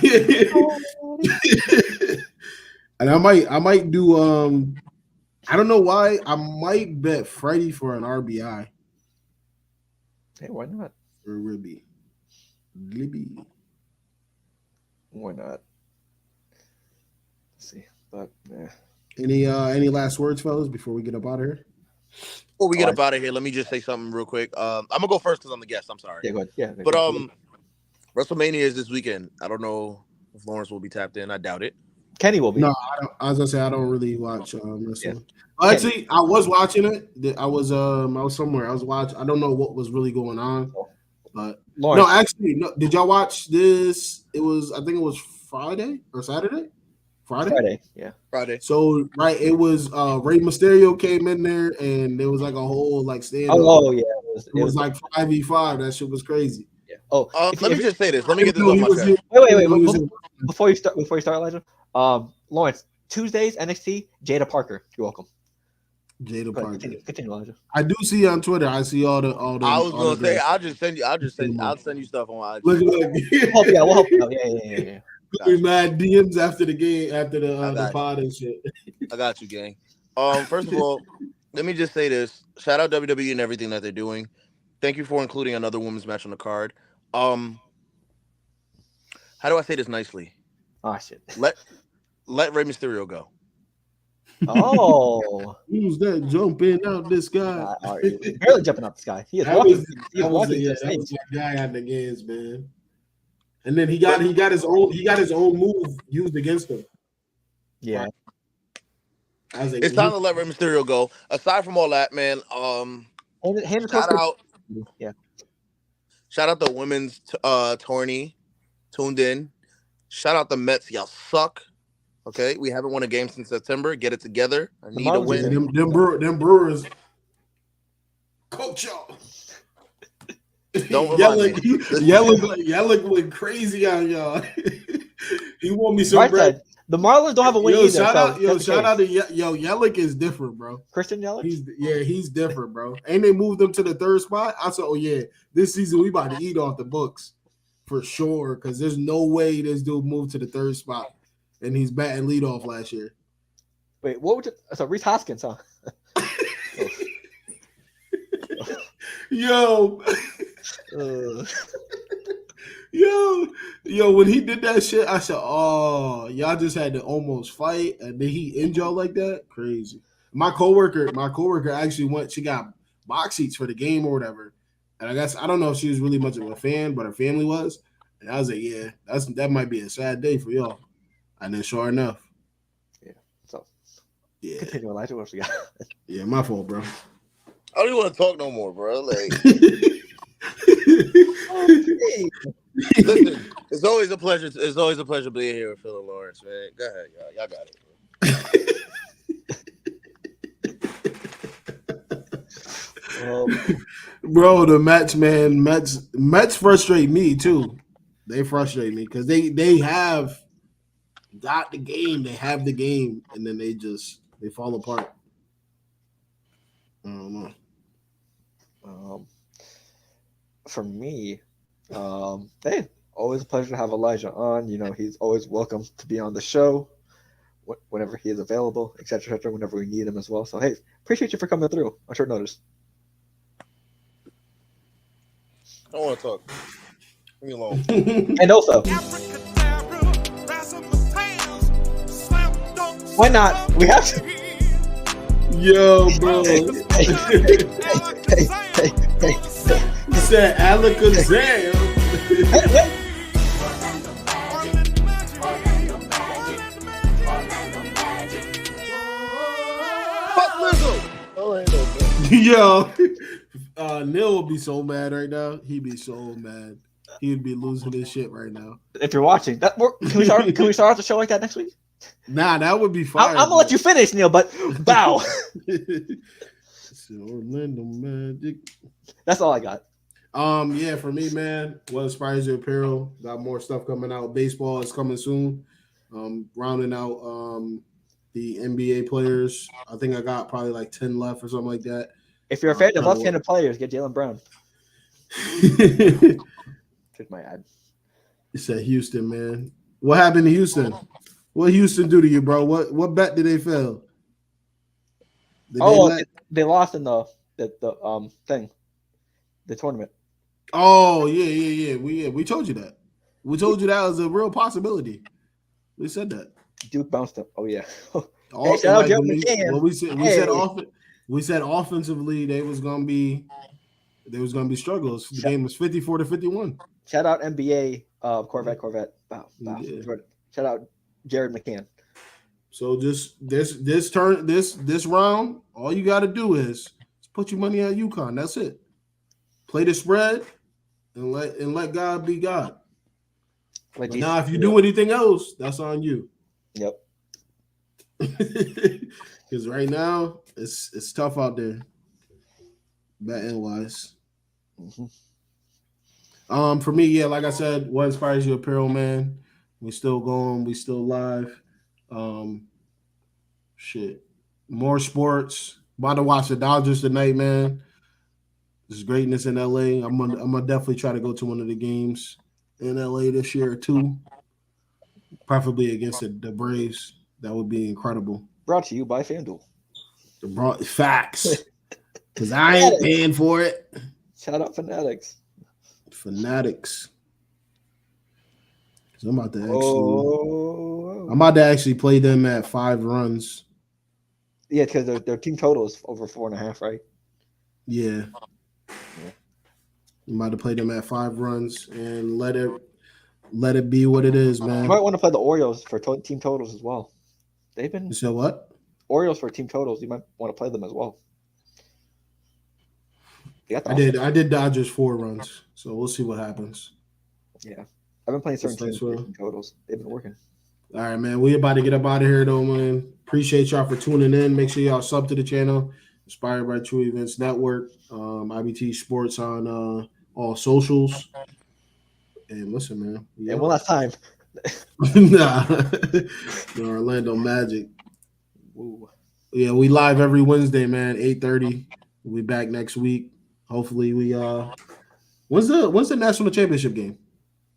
And I might do I don't know why. I might bet Freddie for an RBI. Hey, why not? For Libby. Why not? Let's see. But yeah. Any last words, fellas, before we get up out of here? Before we get up out of here, let me just say something real quick. I'm gonna go first because I'm the guest. I'm sorry. Yeah, go ahead. Yeah. But WrestleMania is this weekend. I don't know if Lawrence will be tapped in. I doubt it. Kenny will be. No, I don't. I was gonna say I don't really watch wrestling. Yeah. Actually, I was watching it. I was somewhere. I was watching. I don't know what was really going on, but Lawrence. No, actually, no. Did y'all watch this? I think it was Friday or Saturday. Friday, yeah. Friday. So it was Rey Mysterio came in there and there was like a whole like stand. Oh yeah, it was like 5v5. That shit was crazy. Yeah. Oh, let me just say this. Let me get this on my chest. Wait. Before you start, Elijah. Lawrence, Tuesdays NXT. Jada Parker. You're welcome. Jada Parker. Continue, Elijah. I do see on Twitter. I see all the. I was gonna say I'll send you stuff on IG. Look. We'll help you out. Yeah. We mad DMs after the game, after the pod and shit. I got you, gang. First of all, let me just say this. Shout out WWE and everything that they're doing. Thank you for including another women's match on the card. How do I say this nicely? Oh shit. Let Rey Mysterio go. Oh. Who's that jumping out the sky? Barely jumping out the sky. He is walking. That was my guy at the games, man. And then he got his own move used against him. Yeah. It's time to let Rey Mysterio go. Aside from all that, man, shout out the women's tourney tuned in. Shout out the Mets. Y'all suck. Okay, we haven't won a game since September. Get it together. I need a win. Them Brewers. Coach y'all. Don't Yelich went crazy on y'all. He want me some bread. The Marlins don't have a win either. Shout out to Yelich is different, bro. Christian Yelich? He's different, bro. And they moved him to the third spot. I said, oh yeah, this season we about to eat off the books for sure. Because there's no way this dude moved to the third spot, and he's batting leadoff last year. Wait, what would you? So Reese Hoskins, huh? Yo, when he did that shit, I said, "Oh, y'all just had to almost fight, and then he end y'all like that? Crazy." My coworker actually went. She got box seats for the game or whatever, and I don't know if she was really much of a fan, but her family was. And I was like, "Yeah, that might be a sad day for y'all." And then, sure enough, continue, Elijah. What we got? Yeah, my fault, bro. I don't even want to talk no more, bro. Like, listen, it's always a pleasure. It's always a pleasure being here with Phil and Lawrence, man. Go ahead, y'all got it, bro. The Mets, man. Mets frustrate me too. They frustrate me because they have got the game. They have the game, and then they fall apart. I don't know. For me, hey, always a pleasure to have Elijah on. He's always welcome to be on the show whenever he is available, etc., whenever we need him as well. So, hey, appreciate you for coming through on short notice. I don't want to talk. Leave me alone. And also, why not? We have to. Yo, bro. Hey. He said Alakazam. Yo, Neil would be so mad right now. He'd be so mad. He'd be losing his shit right now. If you're watching, can we start the show like that next week? Nah, that would be fine. I'm gonna let you finish, Neil. But bow. Orlando Magic. That's all I got. Yeah, for me, man, what inspires your apparel? Got more stuff coming out. Baseball is coming soon. Rounding out the NBA players. I think I got probably like 10 left or something like that. If you're a fan of left-handed players, get Jaylen Brown. Took my ad. You said Houston, man. What happened to Houston? What Houston do to you, bro? What bet did they fail? They lost in the thing, the tournament. Oh yeah. We told you that. We told you that was a real possibility. We said that. Duke bounced up. Oh yeah. We said offensively they was gonna be struggles. The game was 54-51. Shout out NBA Corvette. Wow. Yeah. Shout out Jared McCann. So just this round, all you got to do is put your money on UConn. That's it. Play the spread and let God be God. Now, if you do anything else, that's on you. Yep. Because right now it's tough out there, betting wise. Mm-hmm. For me, yeah, like I said, what inspires you apparel, man? We still going, we still live. More sports. About to watch the Dodgers tonight, man. There's greatness in LA. I'm gonna definitely try to go to one of the games in LA this year too. Preferably against the Braves. That would be incredible. Brought to you by FanDuel. Facts. Because I ain't paying for it. Shout out Fanatics. I'm about to actually play them at 5 runs. Yeah, because their team total is over 4.5, right? Yeah. I'm about to play them at 5 runs and let it be what it is, man. You might want to play the Orioles for team totals as well. They've been. So what? Orioles for team totals. You might want to play them as well. I did Dodgers 4 runs, so we'll see what happens. Yeah, I've been playing certain teams for team totals. They've been working. All right, man. We about to get up out of here, though, man. Appreciate y'all for tuning in. Make sure y'all sub to the channel. Inspired by True Events Network. IBTE Sports on all socials. And listen, man. Yeah, one last time. Nah. The Orlando Magic. Ooh. Yeah, we live every Wednesday, man. 8:30. We'll be back next week. Hopefully, we when's the national championship game?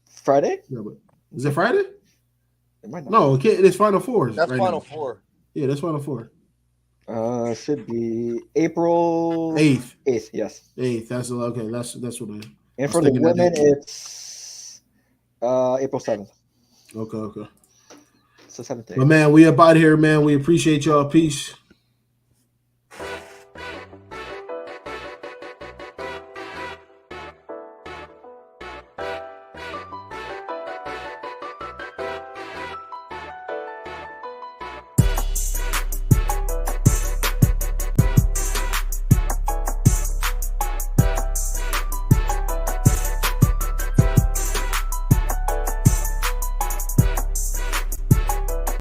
Friday? No, but is it Friday? It might not. No, it's Final Four. That's right Final now. Four. Yeah, that's Final Four. Should be April 8th. 8th, yes. 8th. That's okay. That's what it is. And for the women, it's April 7th. Okay. So 7th day. But man, we up out here, man. We appreciate y'all. Peace.